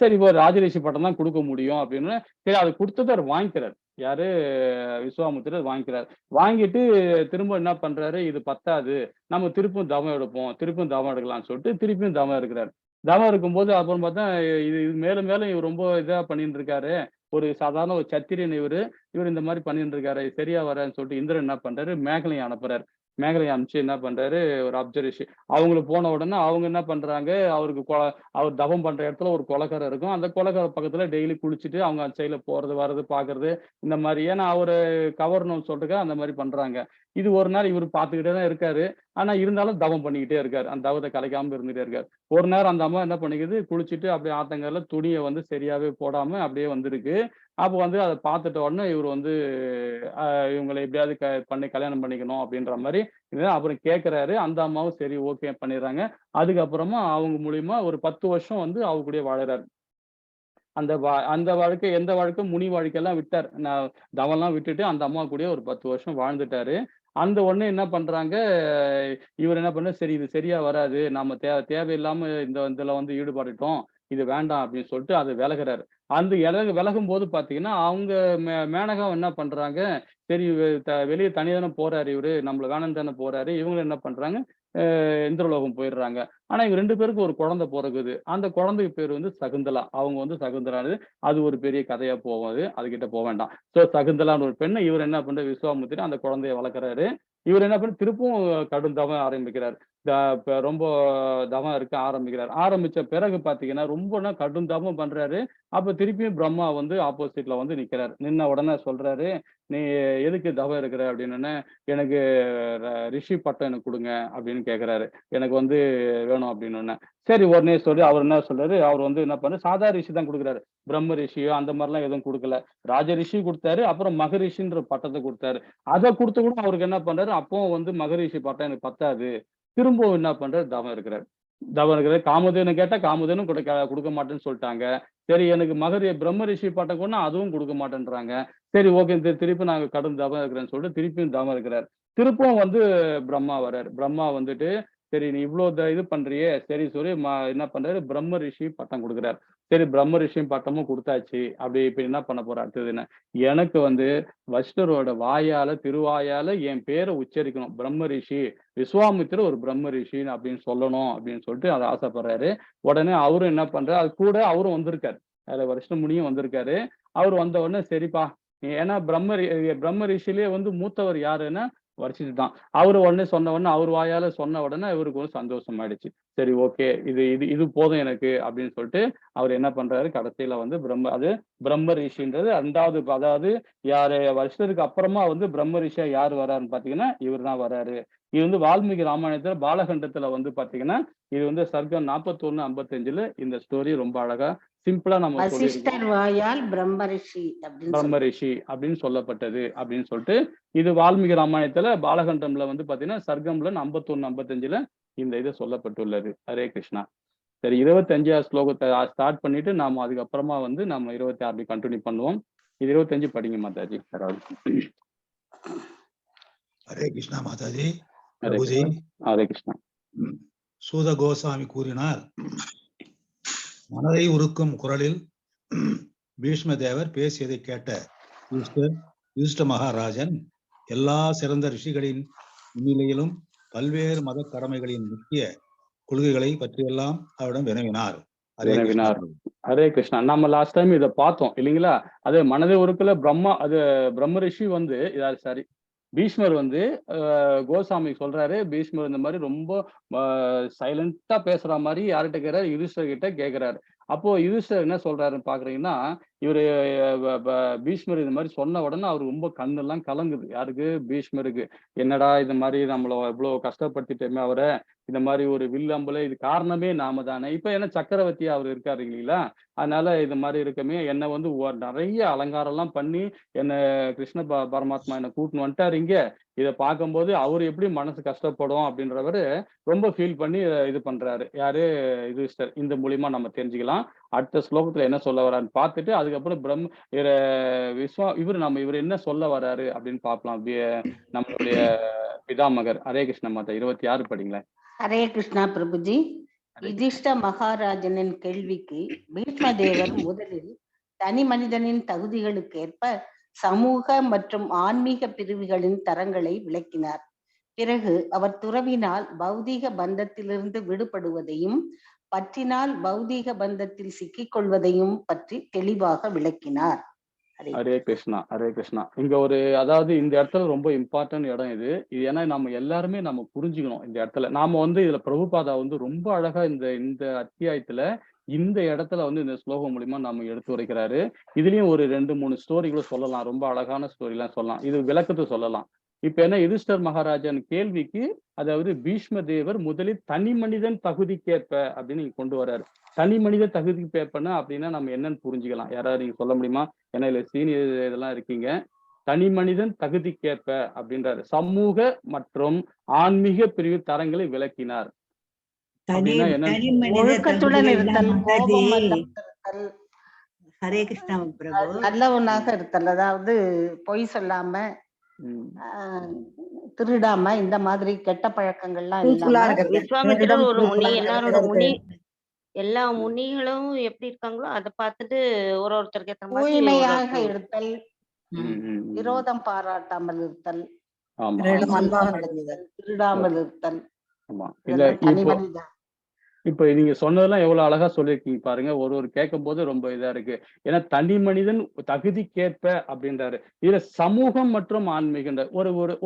சரி இப்போ ராஜரிஷி பட்டம் தான் குடுக்க முடியும் அப்படின்னு. சரி அது குடுத்தது அவர் வாங்கிக்கிறார். யாரு, விஸ்வாமித்திரர் வாங்கிக்கிறார். வாங்கிட்டு திரும்ப என்ன பண்றாரு, இது பத்தாது. நம்ம திருப்பும் தவம் எடுப்போம். திருப்பும் தவம் எடுக்கலாம்னு சொல்லிட்டு திருப்பியும் தவம் எடுக்கிறார். தவம் இருக்கும்போது அப்புறம் பார்த்தா இது இது மேலும் மேலும் இவர் ரொம்ப இதா பண்ணிட்டு இருக்காரு. ஒரு சாதாரண ஒரு சத்திரியன் இவரு. இவர் இந்த மாதிரி பண்ணிட்டு இருக்காரு. சரியா வரான்னு சொல்லிட்டு இந்திரன் என்ன பண்றாரு, மேகலையை அனுப்புறாரு. மேகலையை அனுப்பிச்சு என்ன பண்றாரு, ஒரு அப்சர்வேஷன் அவங்களுக்கு போன உடனே அவங்க என்ன பண்றாங்க, அவர் தவம் பண்ற இடத்துல ஒரு கொலைக்கரை இருக்கும். அந்த கொலைக்கரை பக்கத்துல டெய்லி குளிச்சுட்டு அவங்க அந்த சைடுல போறது வர்றது பாக்குறது இந்த மாதிரி. ஏன்னா அவரு கவர்னு சொல்றதுக்கு அந்த மாதிரி பண்றாங்க. இது ஒரு நாள் இவர் பார்த்துக்கிட்டே தான் இருக்காரு. ஆனா இருந்தாலும் தவம் பண்ணிக்கிட்டே இருக்காரு. அந்த தவத்தை கலைக்காம இருந்துட்டே இருக்காரு. ஒரு நேரம் அந்த அம்மா என்ன பண்ணிக்குது, குளிச்சுட்டு அப்படியே ஆத்தங்கரையில துணியை வந்து சரியாவே போடாம அப்படியே வந்திருக்கு. அப்போ வந்து அதை பார்த்துட்ட உடனே இவர் வந்து இவங்களை எப்படியாவது பண்ணி கல்யாணம் பண்ணிக்கணும் அப்படின்ற மாதிரி அப்புறம் கேட்கிறாரு. அந்த அம்மாவும் சரி ஓகே பண்ணிடுறாங்க. அதுக்கப்புறமா அவங்க மூலியமா ஒரு 10 வருஷம் வந்து அவங்க கூடயே வாழறாரு. அந்த வாழ்க்கை எந்த வாழ்க்கை, முனி வாழ்க்கையெல்லாம் விட்டார். நான் தவம்லாம் விட்டுட்டு அந்த அம்மா கூடயே ஒரு 10 வருஷம் வாழ்ந்துட்டாரு. அந்த உடனே என்ன பண்றாங்க, இவர் என்ன பண்ணாரு, சரி இது சரியா வராது. நாம தேவையில்லாம இதுல வந்து ஈடுபட்டுட்டோம். இது வேண்டாம் அப்படின்னு சொல்லிட்டு அது விலகுறாரு. அந்த விலகும்போது பாத்தீங்கன்னா, அவங்க மேனகா என்ன பண்றாங்க, சரி வெளிய தனியா தானே போறாரு இவரு. நம்மள வேணாம்னு தானே போறாரு. இவங்களும் என்ன பண்றாங்க, இந்திரலோகம் போயிடுறாங்க. ஆனா இவங்க 2 பேருக்கும் ஒரு குழந்தை பொறக்குது. அந்த குழந்தைக்கு பேர் வந்து சகுந்தலா. அவங்க வந்து சகுந்தலான்னு அது ஒரு பெரிய கதையா போகும் அது. அதுகிட்ட போ வேண்டாம். சகுந்தலான்னு ஒரு பெண்ணு, இவர் என்ன பண்றாரு, விஸ்வாமித்திரர் அந்த குழந்தைய வளர்க்குறாரு. இவர் என்ன பண்ண திருப்பும் கடும் தவம் ஆரம்பிக்கிறார். ரொம்ப தவம் இருக்க ஆரம்பிக்கிறார். ஆரம்பிச்ச பிறகு பாத்தீங்கன்னா, ரொம்ப கடும் தவம் பண்றாரு. அப்ப திருப்பியும் பிரம்மா வந்து ஆப்போசிட்ல வந்து நிக்கிறார். நின்ன உடனே சொல்றாரு, நீ எதுக்கு தவம் இருக்கிற அப்படின்னு. எனக்கு ரிஷி பட்டம் எனக்கு கொடுங்க அப்படின்னு கேட்கிறாரு. எனக்கு வந்து வேணும் அப்படின்னு. சரி உடனே சொல்லி அவர் என்ன சொல்றாரு, அவர் வந்து என்ன பண்ண சாதா ரிஷி தான் கொடுக்குறாரு. பிரம்ம ரிஷியோ அந்த மாதிரிலாம் எதுவும் கொடுக்கல. ராஜ ரிஷி கொடுத்தாரு. அப்புறம் மகரிஷின்ற பட்டத்தை கொடுத்தாரு. அதை கொடுத்து கூட அவருக்கு என்ன பண்றாரு, அப்பவும் வந்து மகரிஷி பட்டம் எனக்கு பத்தாது. திரும்பவும் என்ன பண்றாரு, தவம் இருக்கிறார். தவம் இருக்கிறார். காமதேனு கேட்டா காமதேனும் கொடுக்க மாட்டேன்னு சொல்லிட்டாங்க. சரி எனக்கு பிரம்ம ரிஷி பட்டம் கூட அதுவும் கொடுக்க மாட்டேன்றாங்க. சரி ஓகே திருப்பி நாங்க கடும் தவம் இருக்கிறேன்னு சொல்லிட்டு திருப்பியும் தவம் இருக்கிறார். திருப்பவும் வந்து பிரம்மா வர்றாரு. பிரம்மா வந்துட்டு சரி நீ இவ்வளவு இது பண்றியே, சரி சொல்லி என்ன பண்றாரு, பிரம்ம ரிஷி பட்டம் கொடுக்குறாரு. சரி பிரம்ம ரிஷி பட்டமும் கொடுத்தாச்சு. அப்படி இப்ப என்ன பண்ண போற அடுத்தது என்ன, எனக்கு வந்து வசிஷ்டரோட திருவாயால என் பேரை உச்சரிக்கணும். பிரம்ம ரிஷி விஸ்வாமித்திரர் ஒரு பிரம்ம ரிஷி அப்படின்னு சொல்லணும் அப்படின்னு சொல்லிட்டு அதை ஆசைப்படுறாரு. உடனே அவரும் என்ன பண்றாரு, அது கூட அவரும் வந்திருக்காரு. அதுல வசிஷ்ட முனியும் வந்திருக்காரு. அவர் வந்த உடனே சரிப்பா, ஏன்னா பிரம்ம ரிஷிலேயே வந்து மூத்தவர் யாருன்னா வரிச்சிட்டு தான். அவரு உடனே சொன்ன உடனே அவர் வாயால சொன்ன உடனே இவருக்கு ஒரு சந்தோஷம் ஆயிடுச்சு. சரி ஓகே இது இது இது போதும் எனக்கு அப்படின்னு சொல்லிட்டு அவர் என்ன பண்றாரு, கடைசியில வந்து பிரம்ம ரிஷின்றது 2வது, அதாவது யாரு வருஷத்துக்கு அப்புறமா வந்து பிரம்ம ரிஷியா யாரு வர்றாருன்னு பாத்தீங்கன்னா இவர் தான் வர்றாரு. இது வந்து வால்மீகி ராமாயணத்துல பாலகண்டத்துல வந்து பாத்தீங்கன்னா இது வந்து சர்க்கம் 41:55 இந்த ஸ்டோரி ரொம்ப அழகா சிம்பிளா நம்ம வசிஷ்டர் வாயால் பிரம்ம ரிஷி அப்படின்னு சொல்லப்பட்டது அப்படின்னு சொல்லிட்டு இது வால்மீகி ராமாயணத்துல பாலகண்டம்ல வந்து பாத்தீங்கன்னா சர்க்கம்ல 51:55 இந்த இது சொல்லப்பட்டுள்ளது. ஹரே கிருஷ்ணா. சரி 25வது ஸ்லோகத்தை ஸ்டார்ட் பண்ணிட்டு நாம அதுக்கப்புறமா வந்து நம்ம 26 கண்டினியூ பண்ணுவோம். இது 25 படிங்க மாதாஜி. ஹரே கிருஷ்ணா மாதாஜி. ஹரே கிருஷ்ணா. சூத கோசாமி கூறினார், மனதை உருக்கும் குரலில் பீஷ்ம தேவர் பேசியதை கேட்ட யுதிஷ்ட மகாராஜன் எல்லா சிறந்த ரிஷிகளின் முன்னிலையிலும் பல்வேறு மத கடமைகளின் முக்கிய கொள்கைகளை பற்றியெல்லாம் அவரிடம் வினவினார். ஹரே கிருஷ்ணா வினவினார். பிரபு. ஹரே கிருஷ்ணா. நம்ம லாஸ்ட் டைம் இதை பார்த்தோம் இல்லைங்களா? அது மனதை உருக்குல பிரம்ம ரிஷி வந்து சாரி பீஷ்மர் வந்து கோசாமி சொல்றாரு. பீஷ்மர் இந்த மாதிரி ரொம்ப சைலண்டா பேசுற மாதிரி யார்கிட்ட கேட்கிறாரு? யுதிஷ்டர் கிட்ட கேட்கிறாரு. அப்போ யுதிஷ்டர் என்ன சொல்றாருன்னு பாக்குறீங்கன்னா, இவரு பீஷ்மர் இந்த மாதிரி சொன்ன உடனே அவர் ரொம்ப கண்ணெல்லாம் கலங்குது. யாருக்கு? பீஷ்மருக்கு. என்னடா இந்த மாதிரி நம்மள இவ்வளவு கஷ்டப்படுத்திட்டோமே அவரை, இந்த மாதிரி ஒரு வில் அம்புல இது காரணமே நாம தானே. இப்ப என்ன சக்கரவர்த்தியா அவர் இருக்காரு இல்லைங்களா? அதனால இது மாதிரி இருக்கமே என்ன வந்து நிறைய அலங்காரம் எல்லாம் பண்ணி என்ன கிருஷ்ண பரமாத்மா என்ன கூட்டின்னு வந்துட்டாரு இங்க. இதை பார்க்கும்போது அவர் எப்படி மனசு கஷ்டப்படும் அப்படின்றவரு ரொம்ப ஃபீல் பண்ணி இது பண்றாரு. யாரு? யுதிஷ்டர். இந்த மூலியமா நம்ம தெரிஞ்சுக்கலாம். அடுத்த ஸ்லோகத்துல என்ன சொல்ல வர்றாருன்னு பார்த்துட்டு அதுக்கப்புறம் இவர் என்ன சொல்ல வர்றாரு அப்படின்னு பார்க்கலாம். நம்மளுடைய பிதாமகர். ஹரே கிருஷ்ண மாதா 26 படிங்களேன். ஹரே கிருஷ்ணா பிரபுஜி. யுதிஷ்ட மகாராஜனின் கேள்விக்கு பீஷ்மதேவர் முதலில் தனி மனிதனின் தகுதிகளுக்கேற்ப சமூக மற்றும் ஆன்மீக பிரிவுகளின் தரங்களை விளக்கினார். பிறகு அவர் துறவினால் பௌதீக பந்தத்திலிருந்து விடுபடுவதையும் பற்றினால் பௌதீக பந்தத்தில் சிக்கிக் கொள்வதையும் பற்றி தெளிவாக விளக்கினார். ஹரே கிருஷ்ணா. ஹரே கிருஷ்ணா. இங்க அதாவது இந்த இடத்துல ரொம்ப இம்பார்ட்டன்ட் இடம் இது. ஏன்னா நம்ம எல்லாருமே நம்ம புரிஞ்சுக்கணும். இந்த இடத்துல நாம வந்து இதுல பிரபுபாதா வந்து ரொம்ப அழகா இந்த அத்தியாயத்துல இந்த இடத்துல வந்து இந்த ஸ்லோகம் மூலியமா நம்ம எடுத்து உரைக்கிறாரு. இதுலயும் ஒரு 2-3 ஸ்டோரிகளும் சொல்லலாம். ரொம்ப அழகான ஸ்டோரி எல்லாம் சொல்லலாம். இது விளக்கத்தை சொல்லலாம். இப்ப என்ன யுதிஷ்டர் மகாராஜன் கேள்விக்கு அதாவது பீஷ்ம தேவர் முதலில் தனி மனிதன் தகுதிக்கேற்ப அப்படின்னு நீங்க கொண்டு வர்றாரு. தனி மனித தகுதிக்கேற்பனா அப்படின்னா நம்ம என்னன்னு புரிஞ்சுக்கலாம். யாராவது நீங்க சொல்ல முடியுமா? ஏன்னா இதுல சீனியர் இதெல்லாம் இருக்கீங்க. தனி மனிதன் தகுதிக்கேற்ப அப்படின்றாரு. சமூக மற்றும் ஆன்மீக பிரிவு தரங்களை விளக்கினார். ஒழுக்கத்துடன் இருத்தல், கோபமற்ற இருத்தல், ஹரே கிருஷ்ணா பிரபு, நல்லவனாக இருத்தல், அதாவது பொய் சொல்லாம திருடாம இந்த மாதிரி கெட்ட பழக்கங்கள்லாம் இல்லாம விஸ்வாமித்திரர் ஒரு முனி, எல்லாரோட முனி, எல்லா முனிகளும் எப்படி இருக்காங்களோ அதை பார்த்துட்டு ஒருத்தருக்கு ஏற்ற மாதிரி தூய்மையாக இருத்தல், விரோதம் பாராட்டாமல் இருத்தல், திருடாமல் இருத்தல். இப்ப நீங்க சொன்னதெல்லாம் எவ்வளவு அழகா சொல்லியிருக்கீங்க பாருங்க. ஒரு கேட்கும் போது ரொம்ப இதா இருக்கு. ஏன்னா தனி மனிதன் தகுதிக்கேற்ப அப்படின்றாரு. இதுல சமூகம் மற்றும் ஆன்மீகன்ற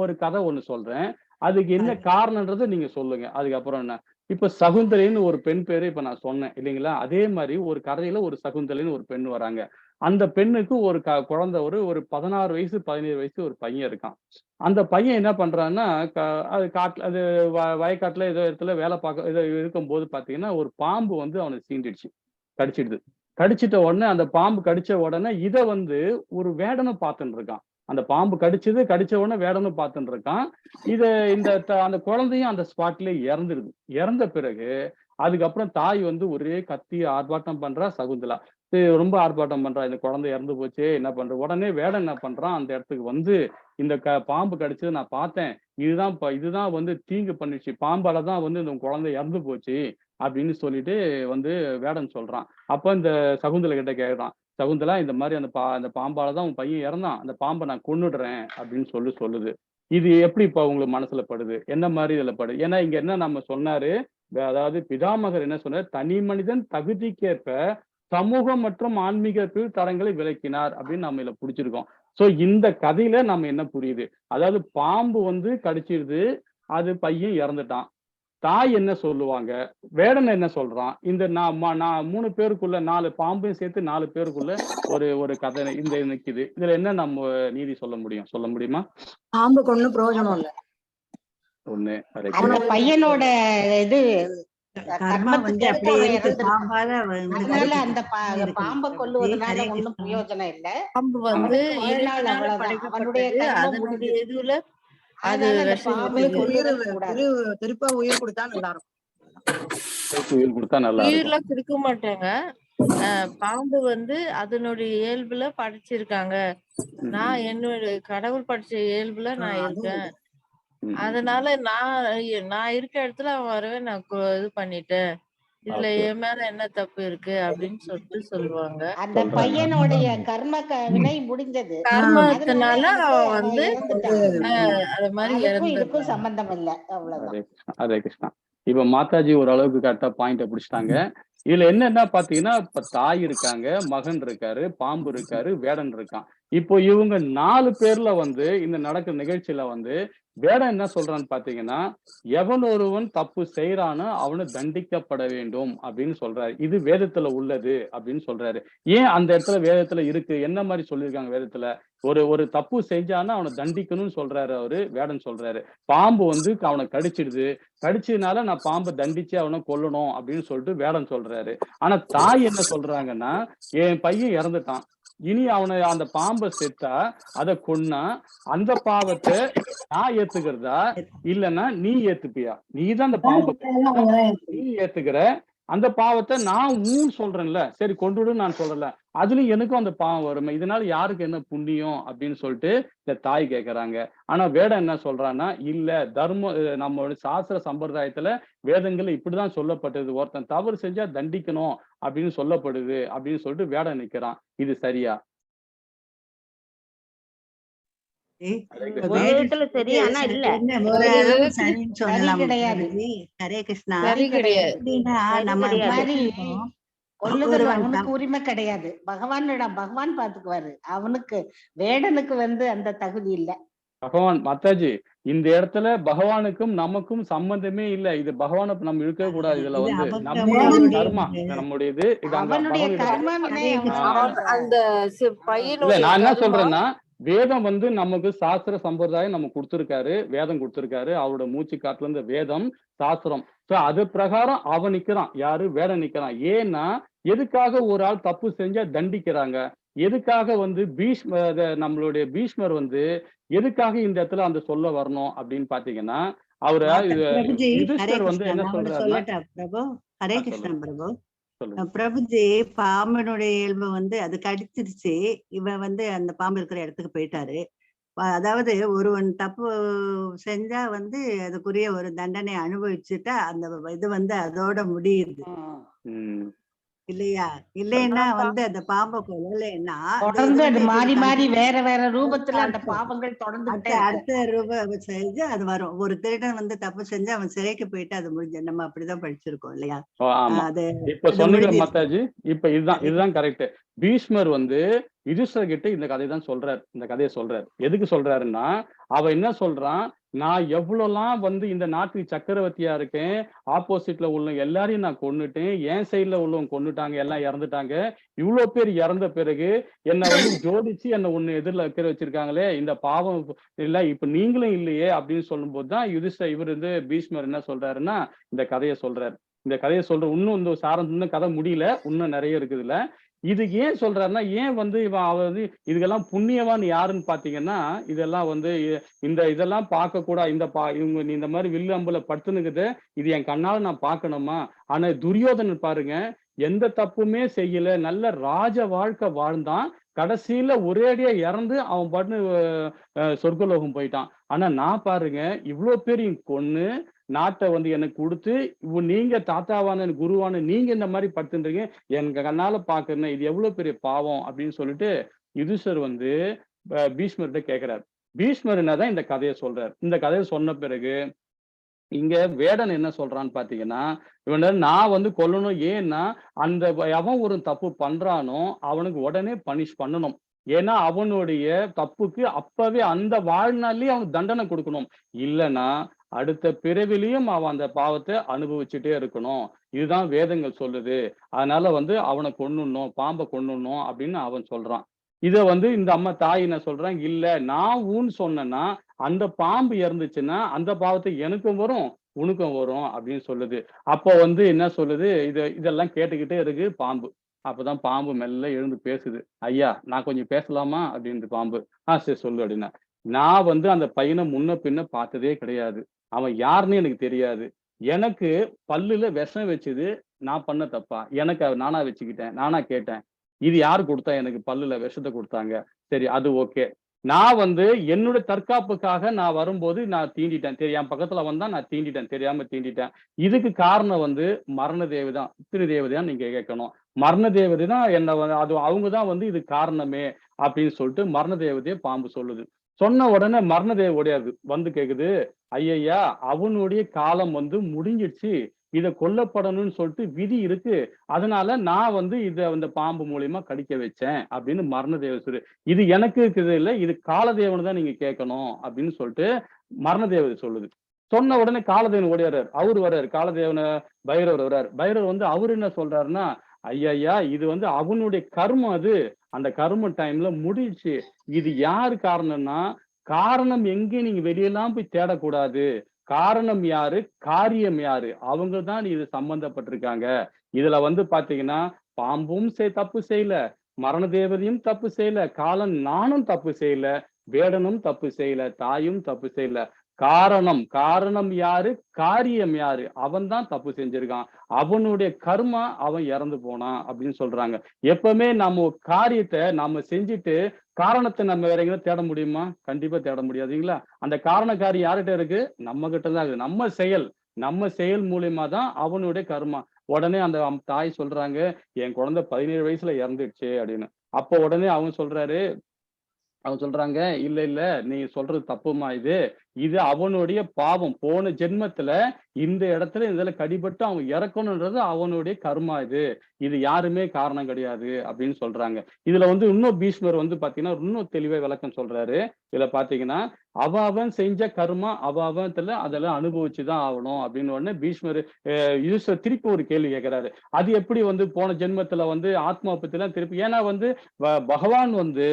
ஒரு கதை ஒண்ணு சொல்றேன். அதுக்கு என்ன காரணம்ன்றது நீங்க சொல்லுங்க. அதுக்கப்புறம் என்ன? இப்ப சகுந்தலைன்னு ஒரு பெண் பேரு இப்ப நான் சொன்னேன் இல்லைங்களா? அதே மாதிரி ஒரு கதையில ஒரு சகுந்தலைன்னு ஒரு பெண் வராங்க. அந்த பெண்ணுக்கு ஒரு குழந்தை ஒரு 16 வயசு 17 வயசு ஒரு பையன் இருக்கான். அந்த பையன் என்ன பண்றான்னா அது வயக்காட்டுல ஏதோ இடத்துல வேலை பார்க்க ஏதோ இருக்கும்போது பாத்தீங்கன்னா ஒரு பாம்பு வந்து அவனை சீண்டிடுச்சு, கடிச்சிடுது. கடிச்சிட்ட உடனே அந்த பாம்பு கடிச்ச உடனே இதை வந்து ஒரு வேடனை பார்த்துட்டு இருக்கான். அந்த பாம்பு கடிச்ச உடனே வேடனை பார்த்துட்டு இருக்கான். அந்த குழந்தையும் அந்த ஸ்பாட்ல இறந்துடுது. இறந்த பிறகு அதுக்கப்புறம் தாய் வந்து ஒரே கத்தி ஆர்ப்பாட்டம் பண்றா. சகுந்தலா ரொம்ப ஆர்ப்பாட்டம் பண்றா. இந்த குழந்தை இறந்து போச்சு, என்ன பண்ற? உடனே வேடன் என்ன பண்றான்? அந்த இடத்துக்கு வந்து இந்த பாம்பு கடிச்சது நான் பார்த்தேன், இதுதான் வந்து தீங்கு பண்ணிடுச்சு, பாம்பாலதான் வந்து இந்த குழந்தை இறந்து போச்சு அப்படின்னு சொல்லிட்டு வந்து வேடன் சொல்றான். அப்ப இந்த சகுந்தலை கிட்ட கேட்கறான், சகுந்தலா இந்த மாதிரி அந்த பாம்பாலதான் உன் பையன் இறந்தான், அந்த பாம்பை நான் கொன்னுடுறேன் அப்படின்னு சொல்லுது. இது எப்படி இப்ப உங்களுக்கு மனசுல படுது? என்ன மாதிரி இதுல படுது? ஏன்னா இங்க என்ன நம்ம சொன்னாரு, அதாவது பிதாமகர் என்ன சொன்னார்? தனி மனிதன் தகுதிக்கேற்ப சமூகம் மற்றும் ஆன்மீக தரங்களை விளக்கினார் அப்படின்னு நம்ம இதுல புடிச்சிருக்கோம். சோ இந்த கதையில நம்ம என்ன புரியுது? அதாவது பாம்பு வந்து கடிச்சிருது, அது பையன் இறந்துட்டான். தாய் என்ன சொல்லுவாங்க, வேடன் என்ன சொல்றான்? இந்த நான் 3 பேருக்குள்ள 4 பாம்பையும் சேர்த்து 4 பேருக்குள்ள ஒரு கதை இந்த நிக்குது. இதுல என்ன நம்ம நீதி சொல்ல முடியுமா? பாம்புக்கு ஒண்ணும் பிரயோஜனம் இல்ல. ஒண்ணு அந்த பையனோட இது கர்மா வந்து அப்படியே இருக்கு. பாம்பால அதனால அந்த பாம்பை கொல்லுவதனால ஒண்ணும் பிரயோஜனம் இல்ல. பாம்பு வந்து அவனுடைய அதனுடைய இதுல அது திருப்பா உயிர் கொடுத்தா நல்லா இருக்கும். உயிர் கொடுத்தா நல்லா இருக்கும். உயிர்லாம் கொடுக்க மாட்டாங்க. பாம்பு வந்து அதனுடைய இயல்புல படைச்சிருக்காங்க. நான் என்னோட கடவுள் படைச்ச இயல்புல நான் இருக்கேன். அதனால நான் இருக்க இடத்துல அவன் வரவே நான் இது பண்ணிட்டேன். இதுல என் மேல என்ன தப்பு இருக்கு அப்படின்னு சொல்லிட்டு சொல்லுவாங்க. அந்த பையனுடைய கர்ம வினை முடிஞ்சது. கர்மத்தினால அவன் வந்து அது மாதிரி இதுக்கும் சம்பந்தம் இல்ல. அவ்வளவுதான். ஹரே கிருஷ்ணா. இப்ப மாதாஜி ஓரளவுக்கு கரெக்டா பாயிண்ட பிடிச்சிட்டாங்க. இதுல என்னன்னா பாத்தீங்கன்னா, இப்ப தாய் இருக்காங்க, மகன் இருக்காரு, பாம்பு இருக்காரு, வேடன் இருக்கான். இப்போ இவங்க 4 பேர்ல வந்து இந்த நடக்கிற நிகழ்ச்சியில வந்து வேடன் என்ன சொல்றான்னு பாத்தீங்கன்னா, எவன் ஒருவன் தப்பு செய்றானோ அவன தண்டிக்கப்பட வேண்டும் அப்படின்னு சொல்றாரு. இது வேதத்துல உள்ளது அப்படின்னு சொல்றாரு. ஏன் அந்த இடத்துல வேதத்துல இருக்கு? என்ன மாரி சொல்லியிருக்காங்க வேதத்துல? ஒரு ஒரு தப்பு செஞ்சான்னா அவன தண்டிக்கணும்னு சொல்றாரு அவரு, வேடன் சொல்றாரு. பாம்பு வந்து அவன கடிச்சிடுது. கடிச்சதுனால நான் பாம்ப தண்டிச்சு அவன கொல்லணும் அப்படின்னு சொல்லிட்டு வேடன் சொல்றாரு. ஆனா தாய் என்ன சொல்றாங்கன்னா, என் பையன் இறந்துட்டான். இனி அவன அந்த பாம்ப செத்தா, அத கொன்னா, அந்த பாவத்த நான் ஏத்துக்கிறதா? இல்லன்னா நீ ஏத்துப்பியா? நீ தான் அந்த பாம்ப கொன்ன. நீ ஏத்துக்கிற. அந்த பாவத்த நான் சொல்றேன்ல. சரி கொன்றுடுன்னு நான் சொல்லல. அதுலயும் எனக்கும் அந்த பாவம் வருமே. இதனால யாருக்கு என்ன புண்ணியம் அப்படின்னு சொல்லிட்டு இந்த தாய் கேட்கறாங்க. ஆனா வேடன் என்ன சொல்றான்னா, இல்ல நம்மளோட சாஸ்திர சம்பிரதாயத்துல வேதங்கள்ல இப்படிதான் சொல்லப்பட்டது. ஒருத்தன் தவறு செஞ்சா தண்டிக்கணும் அப்படின்னு சொல்லப்படுது அப்படின்னு சொல்லிட்டு வேடன் நிக்கிறான். இது சரியா? இப்ப ஒரு விதத்துல வேதத்துக்கு சரி, ஆனா இல்ல. ஒரு ஒரு அளவு விதத்துல சரின்னு சரி சொல்லலாம் கிடையாது. பிரபுஜி. ஹரே கிருஷ்ணா. சரி கிடையாது. எப்படின்னா சரி நம்ம அது கிடையாது. மாதிரி படிச்சிருக்கோம். கொல்லுதல் ஒருவன் அவனுக்கு உரிமை கிடையாது. பகவான் பாத்துக்குவாரு. அவனுக்கு வேடனுக்கு வந்து அந்த தகுதி இல்ல. பகவான் மாதாஜி, இந்த இடத்துல பகவானுக்கும் நமக்கும் சம்பந்தமே இல்ல. இது பகவான நம்ம இழுக்கவே கூடாது. இதுல இது வந்து நம்முடைய வேடனுடைய கர்மா, நம்முடையது. இது அங்க அவனுடைய பகவான் கிட்ட கர்மவினை ஹரே அவனுக்கு கிருஷ்ணா. அவன் பண்றான். அந்த இல்ல பையனுடைய நான் என்ன கர்மா சொல்றேன்னா, வேதம் வந்து நமக்கு சாஸ்திர சம்பிரதாயம் நமக்கு குடுத்திருக்காரு. வேதம் குடுத்திருக்காரு. அவரோட மூச்சு காட்டுல இருந்து வேதம், சாஸ்திரம். சோ அது பிரகாரம் அவன் நிக்கிறான். யாரு? வேடன் நிக்கிறான். ஏன்னா, எதுக்காக ஒரு ஆள் தப்பு செஞ்சா தண்டிக்கிறாங்க? எதுக்காக வந்து நம்மளுடைய பீஷ்மர் வந்து எதுக்காக இந்த இடத்துல அந்த சொல்ல வரணும் அப்படின்னு பாத்தீங்கன்னா, அவர பிரபுஜி ஹரே யுதிஷ்டர் வந்து கிருஷ்ணா. என்ன நான் ஒண்ணு சொல்றாருன்னா சொல்லட்டா பிரபு? ஹரே கிருஷ்ணா சொல்லுங்க, பிரபு. சொல்லுங்க. பிரபுஜி பாம்பனுடைய இயல்பு வந்து அது கடிச்சிருச்சு. இவன் வந்து அந்த பாம்பு இருக்கிற இடத்துக்கு போயிட்டாரு. அதாவது ஒருவன் தப்பு செஞ்சா வந்து அதுக்குரிய ஒரு தண்டனை அனுபவிச்சுட்டா அந்த இது வந்து அதோட முடியுது ம். இல்லையா? இல்லைன்னா ஆமா. வந்து அந்த பாம்பை கொல்லலைன்னா தொடர்ந்து அது மாறி மாறி கண்டினியூ வேற வேற ரூபத்துல அந்த பாவங்கள் தொடர்ந்துகிட்டே இருக்கும். அடுத்த ரூப செஞ்சு அது வரும். ஒரு திருடன் வந்து தப்பு செஞ்சு அவன் சிறைக்கு போயிட்டு அது முடிஞ்சு நம்ம அப்படிதான் படிச்சிருக்கோம் இல்லையா? ஓ, ஆமா. அது இப்ப அது சொன்னீங்க முடிஞ்சிருச்சு. மாதாஜி. இப்ப இதுதான் கரெக்ட். பீஷ்மர் வந்து யுதிஷ்டர் கிட்ட இந்த கதையை தான் சொல்றாரு. இந்த கதையை சொல்றாரு. எதுக்கு சொல்றாருன்னா, அவன் என்ன சொல்றான், நான் எவ்வளவுலாம் வந்து இந்த நாட்டுக்கு சக்கரவர்த்தியா இருக்கேன். ஆப்போசிட்ல உள்ள எல்லாரையும் நான் கொன்னுட்டேன். என் சைடுல உள்ளவங்க கொன்னுட்டாங்க. எல்லாம் இறந்துட்டாங்க. இவ்வளவு பேர் இறந்த பிறகு என்ன வந்து ஜோடிச்சு என்ன ஒண்ணு எதிரில வைக்கிற வச்சிருக்காங்களே. இந்த பாவம் இல்ல இப்ப நீங்களும் இல்லையே அப்படின்னு சொல்லும்போது தான் இவர் வந்து பீஷ்மர் என்ன சொல்றாருன்னா, இந்த கதையை சொல்றாரு. இந்த கதையை இன்னும் இந்த சாரம் இன்னும் கதை முடியல. இன்னும் நிறைய இருக்குதுல்ல. இது ஏன் சொல்றாருன்னா, ஏன் வந்து அவன் வந்து இதுக்கெல்லாம் புண்ணியவான் யாருன்னு பாத்தீங்கன்னா, இதெல்லாம் வந்து இதெல்லாம் பார்க்கக்கூடாது. இவங்க இந்த மாதிரி வில்லு அம்புல படுத்துனுக்குது. இது என் கண்ணால நான் பார்க்கணுமா? ஆனா துரியோதனன் பாருங்க, எந்த தப்புமே செய்யல. நல்ல ராஜ வாழ்க்கை வாழ்ந்தான். கடைசியில ஒரேடியா இறந்து அவன் பாட்டுன்னு சொர்க்கலோகம் போயிட்டான். ஆனா நான் பாருங்க, இவ்ளோ பேரையும் கொன்னு நாட்டை வந்து எனக்கு கொடுத்து நீங்க தாத்தாவான குருவான நீங்க இந்த மாதிரி படுத்துன்றீங்க. எங்க கண்ணால பாக்குறேன். இது எவ்வளவு பெரிய பாவம் அப்படின்னு சொல்லிட்டு யுதிஷ்டர் வந்து பீஷ்மர்கிட்ட கேக்குறாரு. பீஷ்மர் என்னதான் இந்த கதையை சொல்றாரு. இந்த கதையை சொன்ன பிறகு இங்க வேடன் என்ன சொல்றான்னு பாத்தீங்கன்னா, நான் வந்து கொல்லணும். ஏன்னா அந்த எவன் ஒரு தப்பு பண்றானோ அவனுக்கு உடனே பனிஷ் பண்ணணும். ஏன்னா அவனுடைய தப்புக்கு அப்பவே அந்த வாழ்நாள்லயே அவனுக்கு தண்டனை கொடுக்கணும். இல்லைன்னா அடுத்த பிறவிலையும் அவன் அந்த பாவத்தை அனுபவிச்சுட்டே இருக்கணும். இதுதான் வேதங்கள் சொல்லுது. அதனால வந்து அவனை கொன்னுடணும், பாம்பை கொன்னுடணும் அப்படின்னு அவன் சொல்றான். இத வந்து இந்த அம்மா தாய் என்ன சொல்றாங்க, இல்ல நான் சொன்னேன்னா அந்த பாம்பு இறந்துச்சுன்னா அந்த பாவத்தை எனக்கும் வரும், உனக்கும் வரும் அப்படின்னு சொல்லுது. அப்போ வந்து என்ன சொல்லுது, இதெல்லாம் கேட்டுக்கிட்டே இருக்கு பாம்பு. அப்பதான் பாம்பு மெல்ல எழுந்து பேசுது. ஐயா நான் கொஞ்சம் பேசலாமா அப்படின்னுது பாம்பு. சரி சொல்லு அப்படின்னா. நான் வந்து அந்த பையனை முன்ன பின்ன பார்த்ததே கிடையாது. அவன் யாருன்னு எனக்கு தெரியாது. எனக்கு பல்லுல விஷம் வச்சது நான் பண்ண தப்பா? எனக்கு நானா வச்சுக்கிட்டேன். நானா கேட்டேன். இது யாரு குடுத்தா? எனக்கு பல்லுல விஷத்தை குடுத்தாங்க. சரி அது ஓகே. நான் வந்து என்னுடைய தற்காப்புக்காக நான் வரும்போது நான் தீண்டிட்டேன். என் பக்கத்துல வந்தா நான் தீண்டிட்டேன். தெரியாம தீண்டிட்டேன். இதுக்கு காரணம் வந்து மரண தேவதை தான். பித்ரு தேவதையான்னு நீங்க கேட்கணும். மரண தேவதை தான் என்ன அது அவங்க தான் வந்து இதுக்கு காரணமே அப்படின்னு சொல்லிட்டு மரண தேவதையை பாம்பு சொல்லுது. சொன்ன உடனே மரணதேவ ஓடியாது வந்து கேக்குது, ஐயையா அவனுடைய காலம் வந்து முடிஞ்சிடுச்சு, இத கொல்லப்படணும்னு சொல்லிட்டு விதி இருக்கு, அதனால நான் வந்து இத அந்த பாம்பு மூலியமா கடிக்க வச்சேன் அப்படின்னு மரணதேவ சொல்லு. இது எனக்கு இருக்குது இல்ல, இது காலதேவனை தான் நீங்க கேட்கணும் அப்படின்னு சொல்லிட்டு மரணதேவதை சொல்லுது. சொன்ன உடனே காலதேவன் ஓடியாரு, அவரு வர்றாரு, காலதேவன பைரவர் வர்றாரு. பைரவர் வந்து அவரு என்ன சொல்றாருன்னா, ஐயா இது வந்து அவனுடைய கர்மம், அது அந்த கர்ம டைம்ல முடிச்சு, இது யாரு காரணம்னா, காரணம் எங்கே நீங்க வெளியெல்லாம் போய் தேடக்கூடாது, காரணம் யாரு, காரியம் யாரு, அவங்க தான் இது சம்பந்தப்பட்டிருக்காங்க. இதுல வந்து பாத்தீங்கன்னா பாம்பும் தப்பு செய்யல, மரண தேவதையும் தப்பு செய்யல, காலம் நானும் தப்பு செய்யல, வேடனும் தப்பு செய்யல, தாயும் தப்பு செய்யல. காரணம் யாரு, காரியம் யாரு, அவன் தான் தப்பு செஞ்சிருக்கான், அவனுடைய கர்மா, அவன் இறந்து போனான் அப்படின்னு சொல்றாங்க. எப்பவுமே நம்ம காரியத்தை நாம செஞ்சுட்டு காரணத்தை நம்ம வேற எங்கேயும் தேட முடியுமா? கண்டிப்பா தேட முடியாதுங்களா? அந்த காரணக்காரி யார்கிட்ட இருக்கு? நம்ம கிட்ட தான் இருக்கு. நம்ம செயல் மூலியமா தான் அவனுடைய கர்மா. உடனே அந்த தாய் சொல்றாங்க, என் குழந்தை 17 வயசுல இறந்துடுச்சு அப்படின்னு. அப்போ உடனே அவங்க சொல்றாங்க, இல்ல நீங்க சொல்றது தப்புமா, இது அவனுடைய பாவம், போன ஜென்மத்துல இந்த இதுல கடிபட்டு அவன் இறக்கணும்ன்றது அவனுடைய கர்மா, இது யாருமே காரணம் கிடையாது அப்படின்னு சொல்றாங்க. இதுல வந்து இன்னும் பீஷ்மர் வந்து பாத்தீங்கன்னா இன்னும் தெளிவா விளக்கம் சொல்றாரு. இதுல பாத்தீங்கன்னா அவன் செஞ்ச கர்மா அவத்துல அதெல்லாம் அனுபவிச்சுதான் ஆகணும் அப்படின்னு உடனே பீஷ்மர் யூசர் திருப்பி ஒரு கேள்வி கேட்கிறாரு. அது எப்படி வந்து போன ஜென்மத்துல வந்து ஆத்மா பத்தி எல்லாம் திருப்பி, ஏன்னா வந்து பகவான் வந்து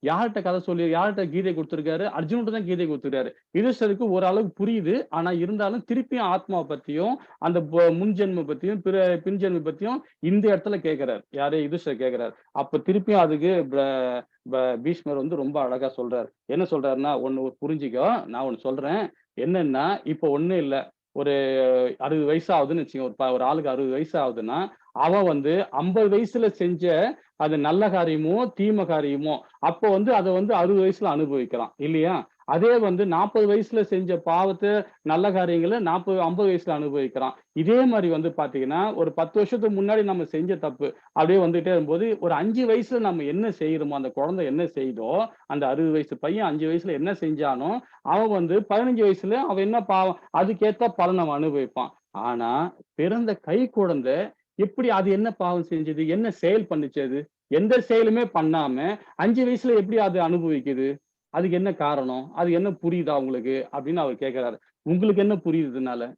யார்கிட்ட கதை சொல்லி யார்கிட்ட கீதை கொடுத்திருக்காரு? அர்ஜுன்கிட்ட தான் கீதை கொடுத்திருக்காரு. யுதிஷ்டருக்கு ஓரளவுக்கு புரியுது, ஆனா இருந்தாலும் திருப்பியும் ஆத்மா பத்தியும் அந்த முன்ஜென்ம பத்தியும் பின்ஜென்ம பத்தியும் இந்த இடத்துல கேட்கிறாரு. யாரு? யுதிஷ்டர் கேட்கிறாரு. அப்ப திருப்பியும் அதுக்கு பீஷ்மர் வந்து ரொம்ப அழகா சொல்றாரு. என்ன சொல்றாருன்னா, ஒண்ணு புரிஞ்சுக்கோ, நான் ஒண்ணு சொல்றேன். என்னன்னா இப்ப ஒண்ணும் இல்ல, ஒரு 60 வயசு ஆகுதுன்னு வச்சுக்கோங்க, ஒரு ஆளுக்கு 60 வயசு ஆகுதுன்னா அவன் வந்து 50 வயசுல செஞ்ச அது நல்ல காரியமோ தீம காரியமோ அப்போ வந்து அதை வந்து 60 வயசுல அனுபவிக்கலாம் இல்லையா? அதே வந்து 40 வயசுல செஞ்ச பாவத்தை நல்ல காரியங்களை 50 வயசுல அனுபவிக்கிறான். இதே மாதிரி வந்து பாத்தீங்கன்னா ஒரு 10 வருஷத்துக்கு முன்னாடி நம்ம செஞ்ச தப்பு அப்படியே வந்துட்டே இருக்கும்போது ஒரு 5 வயசுல நம்ம என்ன செய்யறோமோ, அந்த குழந்தை என்ன செய்தோ, அந்த 60 வயசு பையன் 5 வயசுல என்ன செஞ்சானோ அவன் வந்து 15 வயசுல அவன் என்ன பாவம் அதுக்கேத்த பலன் அவன் அனுபவிப்பான். ஆனா பிறந்த கை குழந்தை எப்படி அது என்ன பாவம் செஞ்சது, என்ன செயல் பண்ணுச்சு, எந்த செயலுமே பண்ணாம 5 வயசுல எப்படி அது அனுபவிக்குது? அதுக்கு என்ன காரணம்? அது என்ன புரியுதா உங்களுக்கு அப்படின்னு அவர் கேட்கிறாரு. உங்களுக்கு என்ன புரியுதுனால?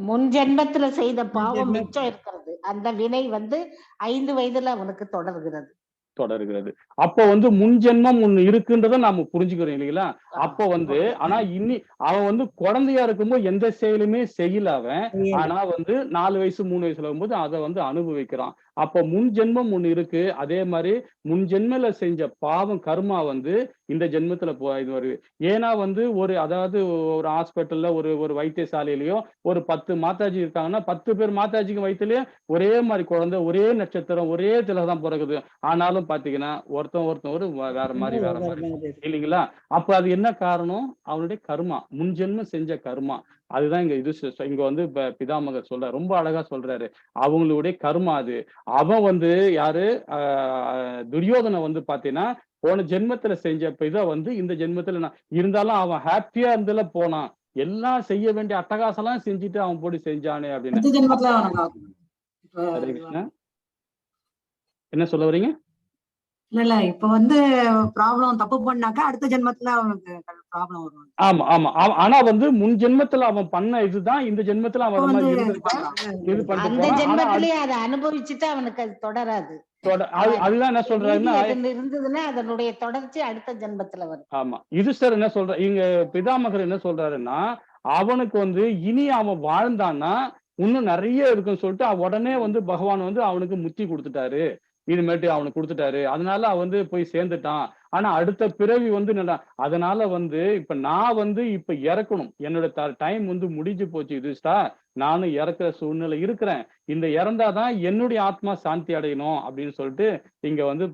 முன் ஜென்மத்துல செய்த பாவம் மிச்சம் இருக்கிறது, அந்த வினை வந்து 5 வயதுல அவனுக்கு தொடர்கிறது. அப்போ வந்து முன்ஜென்மம் ஒண்ணு இருக்குன்றத நாம புரிஞ்சுக்கிறோம் இல்லைங்களா? அப்போ வந்து ஆனா அவன் வந்து குழந்தையா இருக்கும்போது எந்த செயலுமே செய்யல அவன். ஆனா வந்து 4 வயசு 3 வயசுல இருக்கும்போது அதை வந்து அனுபவிக்கிறான். அப்போ முன் ஜென்மம் ஒண்ணு இருக்கு. அதே மாதிரி முன் ஜென்மல செஞ்ச பாவம் கர்மா வந்து இந்த ஜென்மத்துல இது வருது. ஏன்னா வந்து அதாவது ஒரு ஹாஸ்பிட்டல்ல ஒரு வைத்தியசாலையிலயோ ஒரு 10 மாதாஜி இருக்காங்கன்னா 10 பேர் மாதாஜிக்கு வயிற்றுலயே ஒரே மாதிரி குழந்தை, ஒரே நட்சத்திரம், ஒரே திலதான் பிறகுது. ஆனாலும் பாத்தீங்கன்னா ஒருத்தன் வேற மாதிரி இல்லைங்களா? அப்ப அது என்ன காரணம்? அவனுடைய கர்மா, முன் ஜென்மம் செஞ்ச கர்மா. அதுதான் இங்க வந்து பிதாமகர் சொல்றாரு, ரொம்ப அழகா சொல்றாரு. அவங்களுடைய கர்மா அது. அவன் வந்து யாரு? துரியோதனை வந்து பாத்தீங்கன்னா போன ஜென்மத்துல செஞ்ச இதை வந்து இந்த ஜென்மத்துல இருந்தாலும் அவன் ஹாப்பியா இருந்ததுல போனான். எல்லாம் செய்ய வேண்டிய அட்டகாசம் எல்லாம் செஞ்சுட்டு அவன் போட்டு செஞ்சானே அப்படின்னு. என்ன சொல்ல வரீங்க? இல்ல இப்ப வந்து ப்ராப்ளம் தப்பு பண்ணாக்கா அடுத்த ஜென்மத்துல அவனுக்கு ப்ராப்ளம் வரும். ஆமா ஆமா. ஆனா வந்து முன் ஜென்மத்துல அவன் பண்ண இதுதான் இந்த ஜென்மத்துல அவன் அந்த ஜென்மத்திலேயே அதை அனுபவிச்சுட்டு அவனுக்கு அது தொடராது. அதுதான் என்ன சொல்றாருன்னா இருந்ததுன்னா அதனுடைய தொடர்ச்சி அடுத்த ஜென்மத்துல வரும். ஆமா. யுதிஷ்டர் என்ன சொல்ற, இங்க பிதாமகர் என்ன சொல்றாருன்னா அவனுக்கு வந்து இனி அவன் வாழ்ந்தான்னா இன்னும் நிறைய இருக்குன்னு சொல்லிட்டு உடனே வந்து பகவான் வந்து அவனுக்கு முத்தி கொடுத்துட்டாரு, இனிமேட்டு அவனுக்கு கொடுத்துட்டாரு. அதனால அவன் வந்து போய் சேர்ந்துட்டான். ஆனா அடுத்த பிறவி வந்து அதனால வந்து இப்ப நான் வந்து இப்ப இறக்கணும், என்னோட டைம் வந்து முடிஞ்சு போச்சு யுதிஷ்டா, நானும் இறக்குற சூழ்நிலை இருக்கிறேன். இந்த இறந்தாதான் என்னுடைய ஆத்மா சாந்தி அடையணும் அப்படின்னு சொல்லிட்டு இங்க வந்து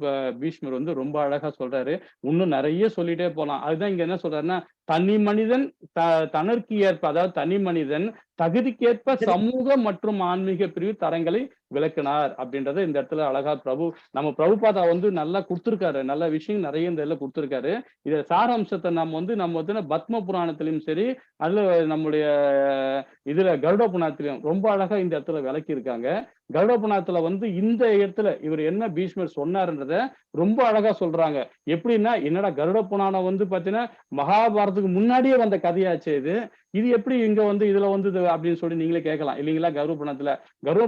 பீஷ்மர் வந்து ரொம்ப அழகா சொல்றாரு. இன்னும் நிறைய சொல்லிட்டே போலாம். அதுதான் இங்க என்ன சொல்றாருன்னா, தனி மனிதன் தனக்கு ஏற்ப, அதாவது தனி மனிதன் தகுதிக்கேற்ப சமூக மற்றும் ஆன்மீக பிரிவு தரங்களை விளக்கினார் அப்படின்றத இந்த இடத்துல அழகா நம்ம பிரபுபாதா வந்து நல்லா கொடுத்திருக்காரு. நல்ல விஷயம் நிறைய இந்த இதுல கொடுத்திருக்காரு. இத சாராம்சத்தை நம்ம வந்து பத்ம புராணத்திலும் சரி, அதுல நம்முடைய இதுல கருட புராணத்திலும் ரொம்ப அழகா இந்த இடத்துல விளக்கி இருக்காங்க. கருட புராணத்துல வந்து இந்த இடத்துல இவர் என்ன பீஷ்மர் சொன்னாருன்றத ரொம்ப அழகா சொல்றாங்க. எப்படின்னா, என்னடா கருட புராணம் வந்து பாத்தீங்கன்னா மகாபாரதத்துக்கு முன்னாடியே வந்த கதையாச்சு இது எப்படி இங்க வந்து இதுல வந்து அப்படின்னு சொல்லி நீங்களே கேட்கலாம் இல்லைங்களா? கருட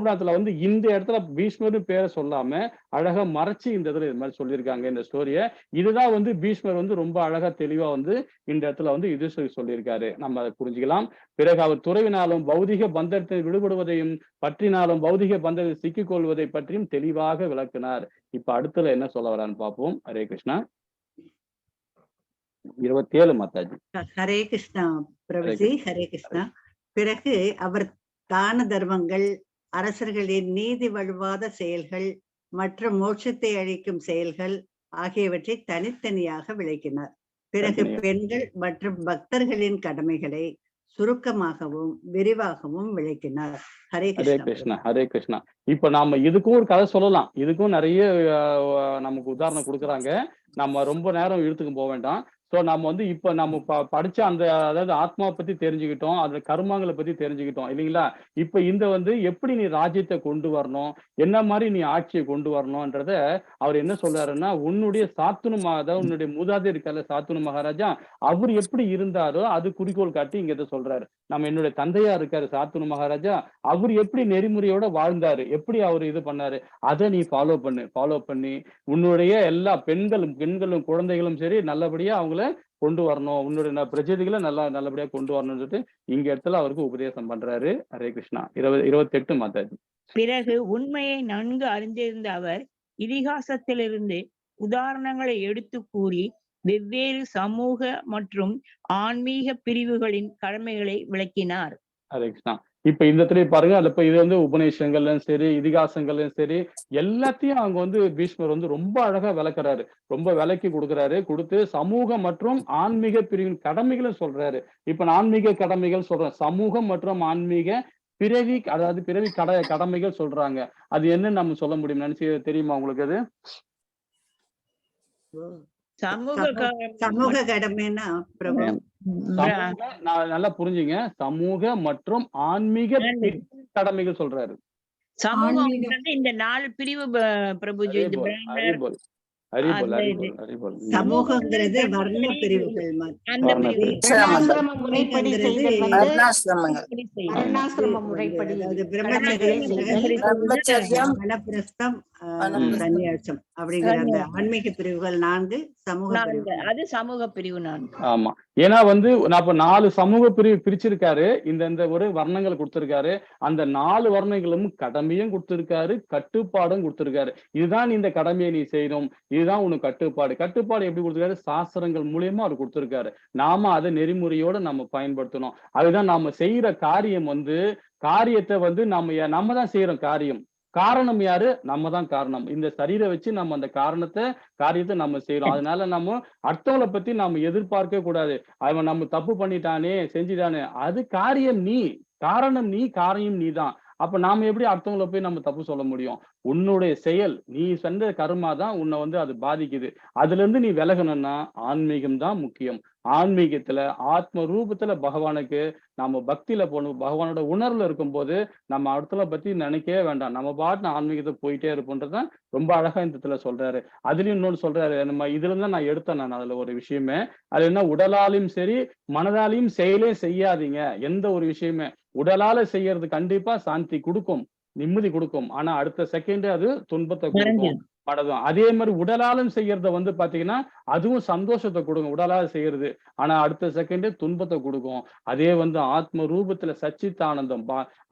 புராணத்துல வந்து இந்த இடத்துல பீஷ்மர் பேரை சொல்லாம அழகா மறைச்சு இந்த இடத்துல இது மாதிரி சொல்லியிருக்காங்க இந்த ஸ்டோரிய. இதுதான் வந்து பீஷ்மர் வந்து ரொம்ப அழகா தெளிவா வந்து இந்த இடத்துல வந்து இது சொல்லியிருக்காரு. நம்ம அதை புரிஞ்சுக்கலாம். பிறகு அவர் துறவினாலும் பௌதிக பந்தத்தை விடுபடுவதையும் பற்றினாலும் பௌதிக பந்தத்தை சிக்கிக் கொள்வதை பற்றியும் தெளிவாக விளக்கினார். இப்ப அடுத்துல என்ன சொல்ல வரான்னு பார்ப்போம். ஹரே கிருஷ்ணா. 27 மாதாஜி. ஹரே கிருஷ்ணா பிரபுஜி. ஹரே கிருஷ்ணா. பிறகு அவர் தான தர்மங்கள், அரசர்களின் நீதி வழுவாத செயல்கள் மற்றும் மோட்சத்தை அளிக்கும் செயல்கள் ஆகியவற்றை தனித்தனியாக விளக்கினார். பிறகு பெண்கள் மற்றும் பக்தர்களின் கடமைகளை சுருக்கமாகவும் விரிவாகவும் விளக்கினார். ஹரே கிருஷ்ணா. ஹரே கிருஷ்ணா. இப்ப நாம இதுக்கும் ஒரு கதை சொல்லலாம். இதுக்கும் நிறைய நமக்கு உதாரணம் கொடுக்குறாங்க. நம்ம ரொம்ப நேரம் இழுத்துக்கு போக வேண்டாம். சோ நம்ம வந்து இப்ப நம்ம படிச்ச அந்த அதாவது ஆத்மாவை பத்தி தெரிஞ்சுக்கிட்டோம், அந்த கர்மங்களை பத்தி தெரிஞ்சுக்கிட்டோம் இல்லைங்களா? இப்ப இந்த வந்து எப்படி நீ ராஜ்யத்தை கொண்டு வரணும், என்ன மாதிரி நீ ஆட்சியை கொண்டு வரணும்ன்றத அவர் என்ன சொல்றாருன்னா, உன்னுடைய அதாவது உன்னுடைய மூதாதையர் இருக்கார்ல சாத்துனு மகாராஜா, அவர் எப்படி இருந்தாரோ அது குறிக்கோள் காட்டி இங்க சொல்றாரு. நம்ம என்னுடைய தந்தையா இருக்காரு சாத்துனு மகாராஜா, அவர் எப்படி நெறிமுறையோட வாழ்ந்தாரு, எப்படி அவர் இது பண்ணாரு, அதை நீ ஃபாலோ பண்ணி உன்னுடைய எல்லா பெண்களும் குழந்தைகளும் சரி நல்லபடியா அவங்கள கொண்டு வரணும், உன்னுடைய பிரஜைகளை நல்லபடியா கொண்டு வரணும்னு சொல்லிட்டு இங்க இடத்துல அவருக்கு உபதேசம் பண்றாரு. ஹரே கிருஷ்ணா. 28 மாதாஜி. பிறகு உண்மையை நன்கு அறிந்திருந்த அவர் இதிகாசத்திலிருந்து உதாரணங்களை எடுத்து கூறி வெவ்வேறு சமூக மற்றும் ஆன்மீக பிரிவுகளின் கடமைகளை விளக்கினார். ஹரே கிருஷ்ணா. இப்ப இந்த இடத்துல பாருங்க, அதுல இது வந்து உபநிஷங்கள்லயும் சரி இதிகாசங்கள்லயும் சரி எல்லாத்தையும் அவங்க வந்து பீஷ்மர் வந்து ரொம்ப அழகா விளக்குறாரு, ரொம்ப விளக்கி கொடுத்து சமூக மற்றும் ஆன்மீக பிரிவின் கடமைகளும் சொல்றாரு. இப்ப நான் ஆன்மீக கடமைகள் சொல்றேன், சமூகம் மற்றும் ஆன்மீக பிறவி, அதாவது பிறவி கடமைகள் சொல்றாங்க. அது என்னன்னு நம்ம சொல்ல முடியும் நினைச்சு தெரியுமா உங்களுக்கு? அது சமூக கடமைன்னா பிரபு நல்லா புரிஞ்சுங்க. சமூக மற்றும் ஆன்மீக கடமைகள் சொல்றாரு. சமூகம் இந்த 4 பிரிவு பிரபுஜி. சமூகங்கிறது வர்ண பிரிவுகள். சன்னியாசம் அப்படிங்கிற அந்த ஆன்மீக பிரிவுகள் 4, சமூக பிரிவு 4. ஆமா. ஏன்னா வந்து நான் இப்ப 4 சமூக பிரிவு பிரிச்சிருக்காரு. இந்த ஒரு வர்ணங்கள் கொடுத்திருக்காரு. அந்த 4 வர்ணங்களும் கடமையும் கொடுத்திருக்காரு, கட்டுப்பாடும் கொடுத்திருக்காரு. இதுதான் இந்த கடமையை நீ செய்யணும், இதுதான் உனக்கு கட்டுப்பாடு எப்படி கொடுத்திருக்காரு? சாஸ்திரங்கள் மூலியமா அவர் கொடுத்திருக்காரு. நாம அதை நெறிமுறையோட நம்ம பயன்படுத்தணும். அதுதான் நாம செய்யற காரியம் வந்து காரியத்தை வந்து நம்ம தான் செய்யறோம். காரணம் யாரு? நம்ம தான் காரணம். இந்த சரீரை வச்சு நம்ம அந்த காரியத்தை நம்ம செய்யறோம். அதனால நம்ம அடுத்தவங்களை பத்தி நம்ம எதிர்பார்க்க கூடாது. அவன் நம்ம தப்பு பண்ணிட்டானே செஞ்சுட்டானே, அது காரியம் நீ, காரணம் நீ, காரியம் நீ தான். அப்ப நாம எப்படி அடுத்தவங்களை போய் நம்ம தப்பு சொல்ல முடியும்? உன்னுடைய செயல், நீ சென்ற கர்மா தான் உன்னை வந்து அது பாதிக்குது. அதுல இருந்து நீ விலகணும்னா ஆன்மீகம் தான் முக்கியம். ஆன்மீகத்துல ஆத்ம ரூபத்துல பகவானுக்கு நம்ம பக்தியில போகணும். பகவானோட உணர்வுல இருக்கும் போது நம்ம அடுத்தவங்களை பத்தி நினைக்கவே வேண்டாம், நம்ம பாட்டு ஆன்மீகத்தை போயிட்டே இருப்போன்றதான் ரொம்ப அழகா இந்த இடத்துல சொல்றாரு. அதுலயும் இன்னொன்னு சொல்றாரு, நம்ம இதுல இருந்தா நான் எடுத்தேன் அதுல ஒரு விஷயமே, அது என்ன, உடலாலையும் சரி மனதாலையும் செயலே செய்யாதீங்க. எந்த ஒரு விஷயமே உடலால செய்யறது கண்டிப்பா சாந்தி கொடுக்கும், நிம்மதி கொடுக்கும். ஆனா அடுத்த செகண்ட் அது துன்பத்தை கொடுக்கும். மனதும் அதே மாதிரி உடலாலும் செய்யறத வந்து பாத்தீங்கன்னா அதுவும் சந்தோஷத்தை கொடுக்கும் உடலால செய்யறது. ஆனா அடுத்த செகண்டே துன்பத்தை கொடுக்கும். அதே வந்து ஆத்ம ரூபத்துல சச்சித்தானந்தம்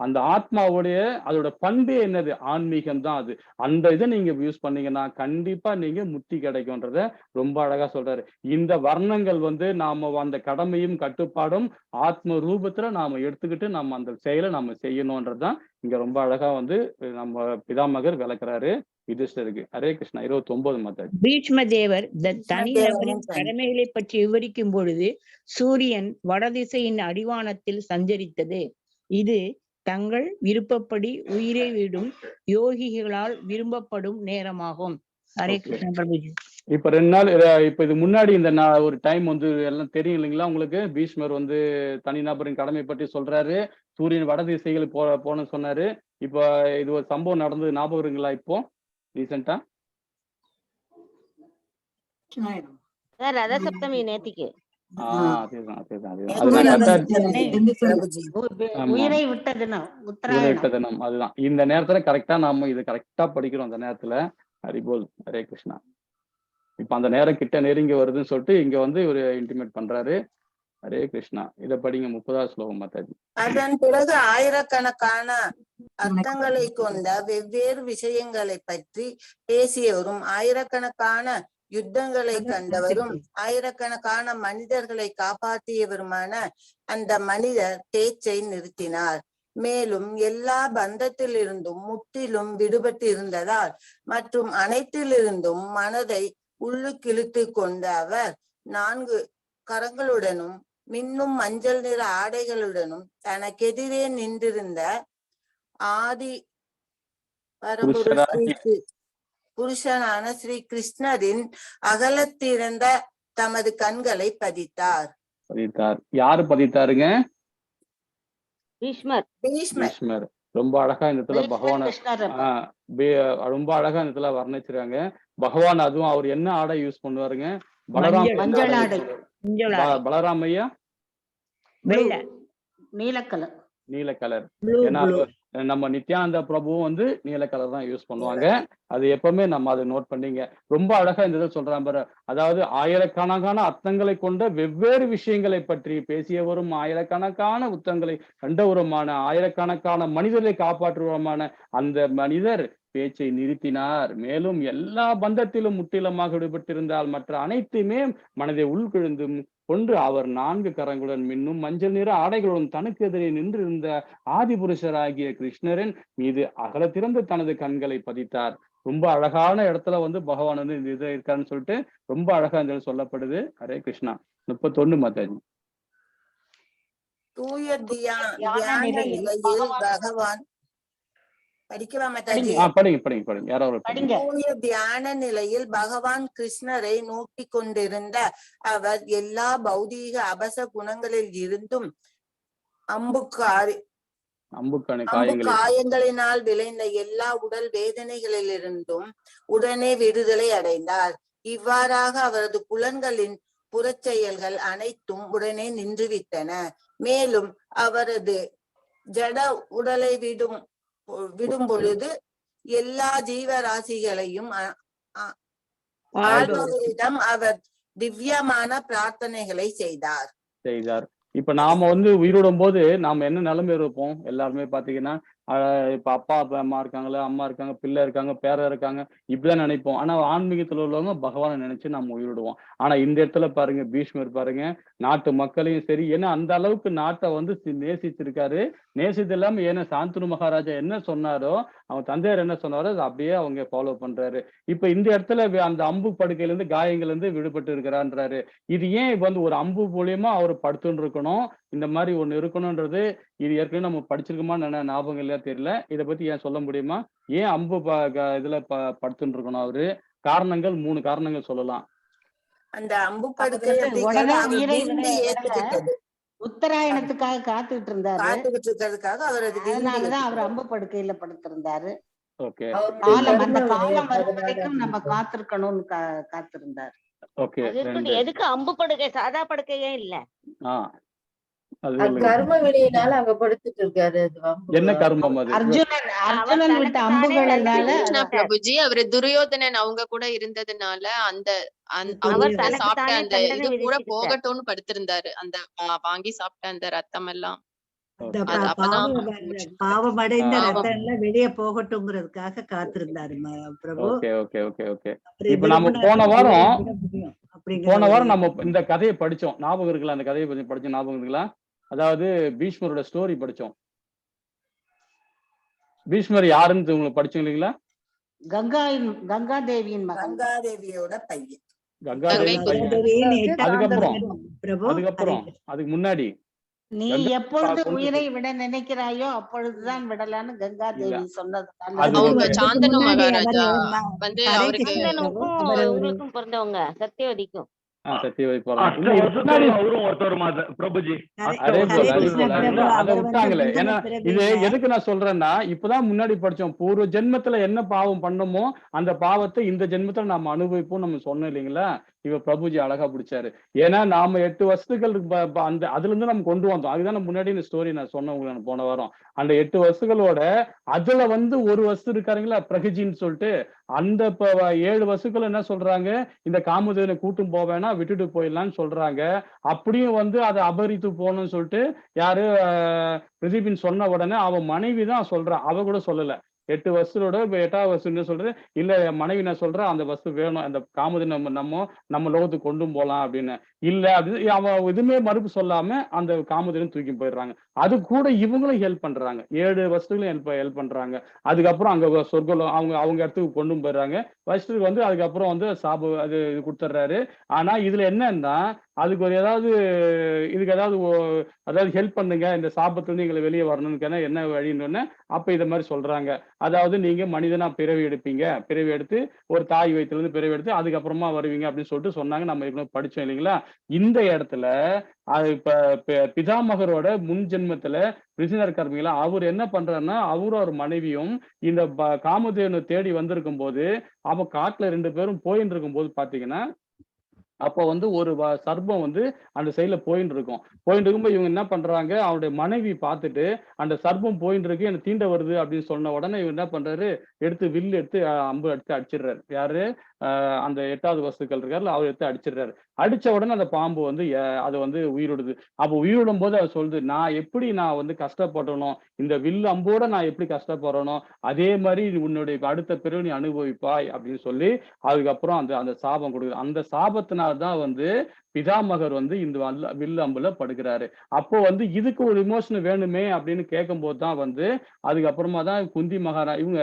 அந்த ஆத்மாவுடைய அதோட பண்பே என்னது? ஆன்மீகம் தான் அது. அந்த இதை நீங்க யூஸ் பண்ணீங்கன்னா கண்டிப்பா நீங்க முக்தி கிடைக்கும்ன்றத ரொம்ப அழகா சொல்றாரு. இந்த வர்ணங்கள் வந்து நாம அந்த கடமையும் கட்டுப்பாடும் ஆத்ம ரூபத்துல நாம எடுத்துக்கிட்டு நம்ம அந்த செயலை நம்ம செய்யணும்ன்றதுதான் இங்க ரொம்ப அழகா வந்து நம்ம பிதாமகர் விளக்குறாரு யுதிஷ்டருக்கு. ஹரே கிருஷ்ணா. 29 மாதாஜி. பீஷ்ம தேவர் தனி நபரின் கடமைகளை பற்றி விவரிக்கும் பொழுது சூரியன் வடதிசையின் அடிவானத்தில் சஞ்சரித்தது. இது தங்கள் விருப்பப்படி உயிரை விடும் யோகிகளால் விரும்பப்படும் நேரமாகும். ஹரே கிருஷ்ணா பிரபுஜி. இப்ப 2 நாள் இப்ப இது முன்னாடி இந்த ஒரு டைம் வந்து எல்லாம் தெரியும் இல்லைங்களா உங்களுக்கு? பீஷ்மர் வந்து தனிநபரின் கடமை பற்றி சொல்றாரு. சூரியன் வடதிசைகளுக்கு போன்னு சொன்னாரு. இப்ப இது ஒரு சம்பவம் நடந்தது ஞாபகம் இருக்குங்களா? இப்போ ரீசெண்டா ரத சப்தமி நேத்திக்கு உயிரை விட்ட தினம் உத்தராயணம். அதுதான் இந்த நேரத்துல கரெக்டா நாம இது கரெக்டா படிக்கிறோம். அந்த நேரத்துல ஹரிபோல். ஹரே கிருஷ்ணா. இப்ப அந்த நேரம் கிட்ட நெருங்கி வருதுன்னு சொல்லிட்டு இங்க வந்து இவரு இன்டிமேட் பண்றாரு. ஹரே கிருஷ்ணா. இத படிங்க 30வது ஸ்லோகம் மாதாஜி. அதன் பிறகு ஆயிரக்கணக்கான அர்த்தங்களை கொண்ட வெவ்வேறு விஷயங்களை பற்றி பேசியவரும் ஆயிரக்கணக்கான யுத்தங்களை கண்டவரும் ஆயிரக்கணக்கான மனிதர்களை காப்பாற்றியவருமான அந்த மனிதர் பேச்சை நிறுத்தினார். மேலும் எல்லா பந்தத்திலிருந்தும் முற்றிலும் விடுபட்டு இருந்ததால் மற்றும் அனைத்திலிருந்தும் மனதை உள்ளுக்கிழுத்து கொண்ட அவர் 4 கரங்களுடனும் மின்னும் மஞ்சள் நிற ஆடைகளுடனும் தனக்கெதிரே நின்றிருந்த ஆதி புருஷனான ஸ்ரீ கிருஷ்ணரின் அகலத்திருந்த தமது கண்களை பதித்தார். யாரு பதித்தாருங்க? பீஷ்மர். ரொம்ப அழகா இந்த இடத்துல பகவான் ரொம்ப அழகா இந்த இடத்துல வர்ணிச்சிருக்காங்க. பகவான் அதுவும் அவர் என்ன ஆடை யூஸ் பண்ணுவாருங்க? பலராம் ஐயா நீல கலர். ஏன்னா நம்ம நித்யானந்த பிரபுவும் வந்து நீல கலர் தான் யூஸ் பண்ணுவாங்க. அது எப்பவுமே நம்ம அதை நோட் பண்ணீங்க. ரொம்ப அழகா இந்த இதை சொல்றான் பாரு. அதாவது ஆயிரக்கணக்கான அர்த்தங்களை கொண்ட வெவ்வேறு விஷயங்களை பற்றி பேசியவரும் ஆயிரக்கணக்கான உத்தங்களை கண்டவருமான ஆயிரக்கணக்கான மனிதர்களை காப்பாற்றுவருமான அந்த மனிதர் பேச்சை நிறுத்தினார். மேலும் எல்லா பந்தத்திலும் முற்றிலுமாக விடுபட்டிருந்தால் மற்ற அனைத்துமே மனதை உள்கிழந்து கொண்டு அவர் 4 கரங்களுடன் மின்னும் மஞ்சள் நிற ஆடைகளுடன் தனக்கு எதிரே நின்றிருந்த ஆதிபுருஷராகிய கிருஷ்ணரின் மீது அகலத்திறந்து தனது கண்களை பதித்தார். ரொம்ப அழகான இடத்துல வந்து பகவான் வந்து இந்த இது இருக்காருன்னு சொல்லிட்டு ரொம்ப அழகா இந்த சொல்லப்படுது. ஹரே கிருஷ்ணா. 31 மாதாஜி. தூய தியான நிலையில் பகவான் தியான நிலையில் பகவான் கிருஷ்ணரை நோக்கி கொண்டிருந்த அவர் எல்லா பௌதீக அபச குணங்களில் இருந்தும் அம்பு காயங்களினால் விளைந்த எல்லா உடல் வேதனைகளிலிருந்தும் உடனே விடுதலை அடைந்தார். இவ்வாறாக அவரது புலன்களின் புறச்செயல்கள் அனைத்தும் உடனே நின்றுவிட்டன. மேலும் அவரது ஜட உடலை விடும் பொழுது எல்லா ஜீவராசிகளையும் ஆழ்வரிடம் அவர் திவ்யமான பிரார்த்தனைகளை செய்தார். இப்ப நாம வந்து உயிரிடும் போது நாம என்ன நிலைமை இருப்போம்? எல்லாருமே பாத்தீங்கன்னா இப்ப அப்பா அம்மா இருக்காங்களா, அம்மா இருக்காங்க, பிள்ளை இருக்காங்க, பேர இருக்காங்க, இப்படிதான் நினைப்போம். ஆனா ஆன்மீகத்துல உள்ளவங்க பகவானை நினைச்சு நம்ம உயிரிடுவோம். ஆனா இந்த இடத்துல பாருங்க, பீஷ்மர் பாருங்க, நாட்டு மக்களையும் சரி, ஏன்னா அந்த அளவுக்கு நாட்டை வந்து நேசிச்சிருக்காரு. நேசித்து இல்லாம ஏன்னா சாந்தனு மகாராஜா என்ன சொன்னாரோ, அவங்க தந்தையார் என்ன சொன்னாரோ அதை அப்படியே அவங்க ஃபாலோ பண்றாரு. இப்ப இந்த இடத்துல அந்த அம்பு படுக்கையில இருந்து காயங்கள் இருந்து விடுபட்டு இருக்கிறான்றாரு. இது ஏன் வந்து ஒரு அம்பு மூலியமா அவர் படுத்துன்னு இருக்கணும், இந்த மாதிரி ஒண்ணு இருக்கணும்ன்றது இது ஏற்கனவே நம்ம படிச்சிருக்கோமான்னு ஞாபகம் இல்லையா தெரியல. இதை பத்தி ஏன் சொல்ல முடியுமா? ஏன் அம்பு இதுல படுத்துன்னு இருக்கணும் அவரு? காரணங்கள் 3 காரணங்கள் சொல்லலாம். அந்த அம்பு படுக்கை உத்தராயணத்துக்காக காத்துக்கிட்டு இருந்தாரு. இருக்கிறதுக்காக அதனாலதான் அவர் அம்பு படுக்கையில படுத்திருந்தாரு. அந்த காலம் வரும் வரைக்கும் நம்ம காத்திருக்கணும்னு காத்திருந்தாரு. எதுக்கு அம்பு படுக்கை? சாதா படுக்கையே இல்ல. அது அது சொல்லுங்க. கர்ம வினையினால அங்க படுத்துட்டு இருக்காரு. அது வம்பு. என்ன கர்மம் அது? அர்ஜுனன் விட்ட தனக்கு தானே அம்புகள்னால கிருஷ்ணா பிரபுஜி, அவரு துரியோதனன் அவங்க கூட இருந்ததுனால அந்த அவர் அவருக்கு தனக்கு சாப்பிட்ட தானே அந்த தண்டனை இது கூட விதிச்சுக்கிட்டார். போகட்டும்னு படுத்திருந்தாரு. அந்த வாங்கி சாப்பிட்ட அந்த ரத்தம் எல்லாம் அந்த அது அப்பதான் பாவமடைந்த ஆ. ரத்தம் எல்லாம் வெளியே போகட்டுங்கிறதுக்காக காத்திருந்தாரு Prabhu. Okay okay okay okay. அப்புறம் இப்ப நம்ம விரும்பினாதான் போன உயிரை வாரம் விட முடியும் அப்படிங்கிற போன ஒரு வாரம் நம்ம இந்த கதையை படிச்சோம். ஞாபகம் இருக்குல்ல? அந்த கதையை பத்தி படிச்சோம், ஞாபகம் இருக்குங்களா? அதாவது பீஷ்மரோட ஸ்டோரி படிச்சோம். பீஷ்மர் யாருன்னு உங்களுக்கு படிச்சோம் இல்லைங்களா? கங்கா தேவியின் மகன். கங்காதேவியோட பையன். கங்காதேவி கங்கை பையன். கங்காதேவியின் எட்டாவது அதுக்கப்புறம் ஜென்மம் பிரபு. அதுக்கப்புறம் அதுக்கு முன்னாடி நீ கங்கா எப்பொழுது கொண்டு உயிரை விட நினைக்கிறாயோ அப்பொழுதுதான் விடலான்னு கங்கா இல்ல. தேவி சொன்னதுனால அது அவங்க ஓகே. சாந்தனு முன்னாடி மகாராஜா அவரு வந்து ஹரே அவருக்கு கிருஷ்ணா பிரபு. சந்தனுக்கும் அவர் ஒரு உங்களுக்கும் பிறந்தவங்க சத்தியவதிக்கும். சத்தியவதி போறாங்க. இல்ல இதுக்கு முன்னாடி அவரும் ஒருத்தர் பிரபுஜி. அரே ஹரே போல கிருஷ்ணா பிரபு. இல்ல அதை அவர் வந்து விட்டாங்களே. முந்தின ஏன்னா இது பிறவியில எதுக்கு நான் சொல்றேன்னா, இப்பதான் முன்னாடி படிச்சோம். பூர்வ ஜென்மத்துல என்ன பாவம் பண்ணமோ அந்த பாவத்தை இந்த ஜென்மத்துல நாம அனுபவிப்போம் நம்ம சொன்னோம் இல்லைங்களா? இவ பிரபுஜி அழகா பிடிச்சாரு. ஏன்னா நாம 8 வருஷத்துக்கு அந்த அதுல இருந்து நம்ம கொண்டு வந்தோம். அதுதான் முன்னாடி இந்த ஸ்டோரி நான் சொன்னேன் உங்களுக்கு போன வாரம். அந்த 8 வருஷங்களோட அதுல வந்து ஒரு வருஷம் இருக்காருங்களா பிரகஜின்னு சொல்லிட்டு, அந்த 7 வருஷத்துல என்ன சொல்றாங்க, இந்த காமதேவனை கூட்டும் போவேனா விட்டுட்டு போயிடலாம்னு சொல்றாங்க. அப்படியும் வந்து அதை அபகரித்து போகணும்னு சொல்லிட்டு யாரு பிரதீபின் சொன்ன உடனே அவன் மனைவி தான் சொல்றா, அவ கூட சொல்லல. 8 வருஷத்தோட 8வது வருஷம் என்ன சொல்றது, இல்ல என் மனைவி நான் சொல்றேன் அந்த வஸ்து வேணும், அந்த காமதேவனை நம்ம லோகத்துக்கு கொண்டு போலாம் அப்படின்னு. இல்ல அது அவன் எதுவுமே மறுப்பு சொல்லாம அந்த காமதேவன் தூக்கி போயிடுறாங்க. அது கூட இவங்களும் ஹெல்ப் பண்றாங்க. 7 வருஷத்துக்கும் ஹெல்ப் பண்றாங்க. அதுக்கப்புறம் அங்க சொர்க்கம் அவங்க இடத்துக்கு கொண்டு போயிடுறாங்க. வச்சுட்டு வந்து அதுக்கப்புறம் வந்து அது இது கொடுத்துட்றாரு. ஆனா இதுல என்னன்னா, அதுக்கு ஒரு இதுக்கு அதாவது ஹெல்ப் பண்ணுங்க, இந்த சாபத்துல இருந்து எங்களை வெளியே வரணும்னு என்ன வழின்னு அப்ப இத மாதிரி சொல்றாங்க. அதாவது நீங்க மனிதனா பிறவி எடுப்பீங்க, பிறவி எடுத்து ஒரு தாய் வயித்துல இருந்து பிறவி எடுத்து அதுக்கப்புறமா வருவீங்க அப்படின்னு சொல்லிட்டு சொன்னாங்க. நம்ம ஏற்கனவே படிச்சோம் இல்லைங்களா? இந்த இடத்துல அது இப்ப பிதாமகரோட முன் ஜென்மத்துல பிரிசினர் கர்மிகளா அவர் என்ன பண்றாருன்னா, அவரும் அவர் மனைவியும் இந்த காமதேவனை தேடி வந்திருக்கும் போது அவ காட்டுல 2 பேரும் போயின்னு இருக்கும் போது பாத்தீங்கன்னா, அப்ப வந்து ஒரு சர்ப்பம் வந்து அந்த சைட்ல போயின்னு இருக்கும்போது இவங்க என்ன பண்றாங்க, அவருடைய மனைவி பார்த்துட்டு அந்த சர்ப்பம் போயின்னு இருக்கு எனக்கு தீண்ட வருது அப்படின்னு சொன்ன உடனே இவர் என்ன பண்றாரு, வில் எடுத்து அம்பு எடுத்து அடிச்சிடுறாரு. யாரு அந்த 8வது வஸ்துக்கள் இருக்காருல்ல அவர் எடுத்து அடிச்சிடுறாரு. அடிச்ச உடனே அந்த பாம்பு வந்து அது வந்து உயிரிடுது. அப்ப உயிரிடும் போது அவர் சொல்லுது, நான் வந்து கஷ்டப்படணும், இந்த வில் அம்போட நான் எப்படி கஷ்டப்படுறனோ அதே மாதிரி உன்னுடைய அடுத்த பிறகு நீ அனுபவிப்பாய் அப்படின்னு சொல்லி அதுக்கப்புறம் அந்த சாபம் கொடுக்குது. அந்த சாபத்தினால்தான் வந்து பிதாமகர் வந்து இந்த வில் அம்புல படுக்கிறாரு. அப்போ வந்து இதுக்கு ஒரு விமோசனம் வேணுமே அப்படின்னு கேட்கும் போதுதான் வந்து அதுக்கப்புறமா தான் குந்தி இவங்க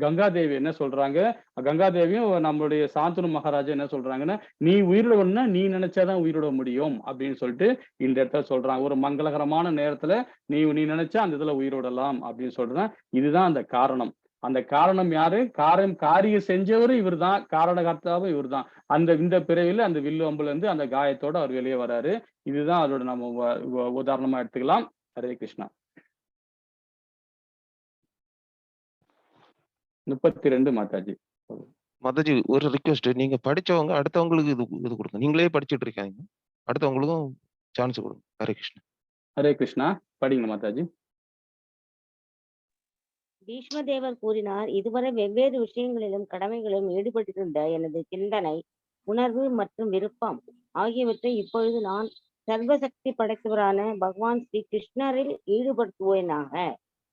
கங்காதேவி என்ன சொல்றாங்க, கங்காதேவியும் நம்மளுடைய சாந்தனு மகாராஜா என்ன சொல்றாங்கன்னா, நீ உயிரிடணும்னா நீ நினைச்சாதான் உயிரிட முடியும் அப்படின்னு சொல்லிட்டு இந்த இடத்துல சொல்றாங்க. ஒரு மங்களகரமான நேரத்துல நீ நினைச்சா அந்த இதுல உயிரிடலாம் அப்படின்னு சொல்றேன். இதுதான் அந்த காரணம். அந்த காரணம் யாரு? காரியம் செஞ்சவரும் இவர்தான், காரணகர்த்தாவும் இவர்தான். இந்த பிறவில அந்த வில்லு அம்புல இருந்து அந்த காயத்தோட அவர் வெளியே வராரு. இதுதான் அதோட நம்ம உதாரணமா எடுத்துக்கலாம். ஹரே கிருஷ்ணா. 32 மாதாஜி. மாதாஜி ஒரு ரிக்வெஸ்ட், நீங்க படிச்சவங்க அடுத்தவங்களுக்கு இது கொடுங்க. நீங்களே படிச்சுட்டு இருக்காங்க, அடுத்தவங்களுக்கும் சான்ஸ் கொடுங்க. ஹரே கிருஷ்ணா. ஹரே கிருஷ்ணா. படிங்க மாதாஜி. பீஷ்மதேவர் கூறினார், இதுவரை வெவ்வேறு விஷயங்களிலும் கடமைகளிலும் ஈடுபட்டிருந்த எனது சிந்தனை, உணர்வு மற்றும் விருப்பம் ஆகியவற்றை இப்பொழுது நான் சர்வசக்தி படைத்தவரான பகவான் ஸ்ரீ கிருஷ்ணரில் ஈடுபடுத்துவேனாக.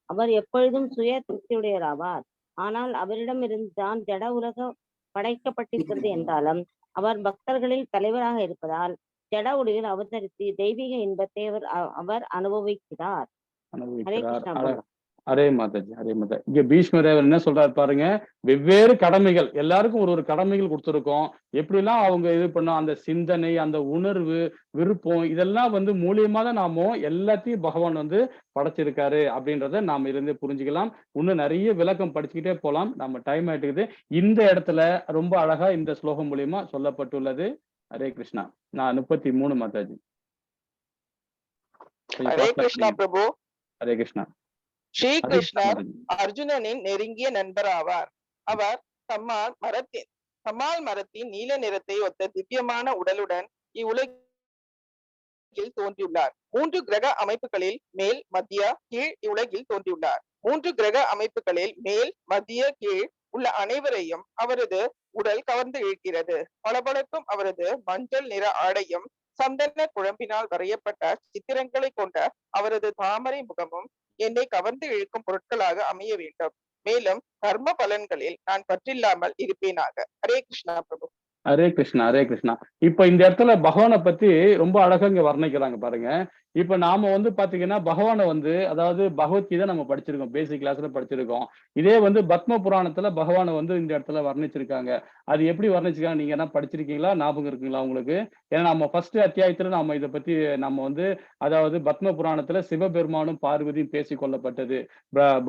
அவர் எப்பொழுதும் சுய திருப்தியுடையராவார். ஆனால் அவரிடமிருந்து தான் ஜட உலகம் படைக்கப்பட்டிருக்கிறது என்றாலும் அவர் பக்தர்களில் தலைவராக இருப்பதால் ஜட உலகில் அவதரித்து தெய்வீக இன்பத்தை அவர் அனுபவிக்கிறார். ஹரே கிருஷ்ணா. ஹரே மாதாஜி. ஹரே மாதா. இங்க பீஷ்மதேவர் என்ன சொல்றாரு பாருங்க, வெவ்வேறு கடமைகள் எல்லாருக்கும் ஒரு கடமைகள் கொடுத்துருக்கோம். எப்படிலாம் அவங்க இது பண்ணோம், அந்த சிந்தனை, அந்த உணர்வு, விருப்பம் இதெல்லாம் வந்து மூலியமா தான் நாம எல்லாத்தையும் பகவான் வந்து படைச்சிருக்காரு அப்படின்றத நாம இருந்து புரிஞ்சுக்கலாம். இன்னும் நிறைய விளக்கம் படிச்சுக்கிட்டே போலாம், நம்ம டைம் ஆயிட்டுக்குது. இந்த இடத்துல ரொம்ப அழகா இந்த ஸ்லோகம் மூலியமா சொல்லப்பட்டுள்ளது. ஹரே கிருஷ்ணா. நான் 33 மாதாஜி. ஹரே கிருஷ்ணா பிரபு. ஹரே கிருஷ்ணா. ஸ்ரீ கிருஷ்ணர் அர்ஜுனனின் நெருங்கிய நண்பர் ஆவார். அவர் தம்மால் மரத்தின் நீல நிறத்தை ஒத்த திவ்யமான உடலுடன் இவ்வுலகில் உலகில் தோன்றியுள்ளார். 3 கிரக அமைப்புகளில் மேல், மத்திய, கீழ் இவ்வுலகில் தோன்றியுள்ளார். 3 கிரக அமைப்புகளில் மேல், மத்திய, கீழ் உள்ள அனைவரையும் அவரது உடல் கவர்ந்து இழுக்கிறது. பளபளக்கும் அவரது மஞ்சள் நிற ஆடையும் சந்தன குழம்பினால் வரையப்பட்ட சித்திரங்களை கொண்ட அவரது தாமரை முகமும் என்னை கவர்ந்து இழுக்கும் பொருட்களாக அமைய வேண்டும். மேலும் கர்ம பலன்களில் நான் பற்றில்லாமல் இருப்பேனாக. ஹரே கிருஷ்ணா பிரபு. ஹரே கிருஷ்ணா, ஹரே கிருஷ்ணா. இப்ப இந்த இடத்துல பகவானை பத்தி ரொம்ப அழகா இங்க வர்ணிக்கிறாங்க பாருங்க. இப்ப நாம வந்து பாத்தீங்கன்னா பகவானை வந்து, அதாவது பகவத்கீதை நம்ம படிச்சிருக்கோம், பேசிக் கிளாஸ்ல படிச்சிருக்கோம். இதே வந்து பத்ம புராணத்துல பகவானை வந்து இந்த இடத்துல வர்ணிச்சிருக்காங்க. அது எப்படி வர்ணிச்சிருக்காங்க, நீங்க என்ன படிச்சிருக்கீங்களா, ஞாபகம் இருக்குங்களா உங்களுக்கு? ஏன்னா நம்ம ஃபர்ஸ்ட் அத்தியாயத்துல நம்ம இதை பத்தி நம்ம வந்து, அதாவது பத்ம புராணத்துல சிவபெருமானும் பார்வதியும் பேசி கொள்ளப்பட்டது.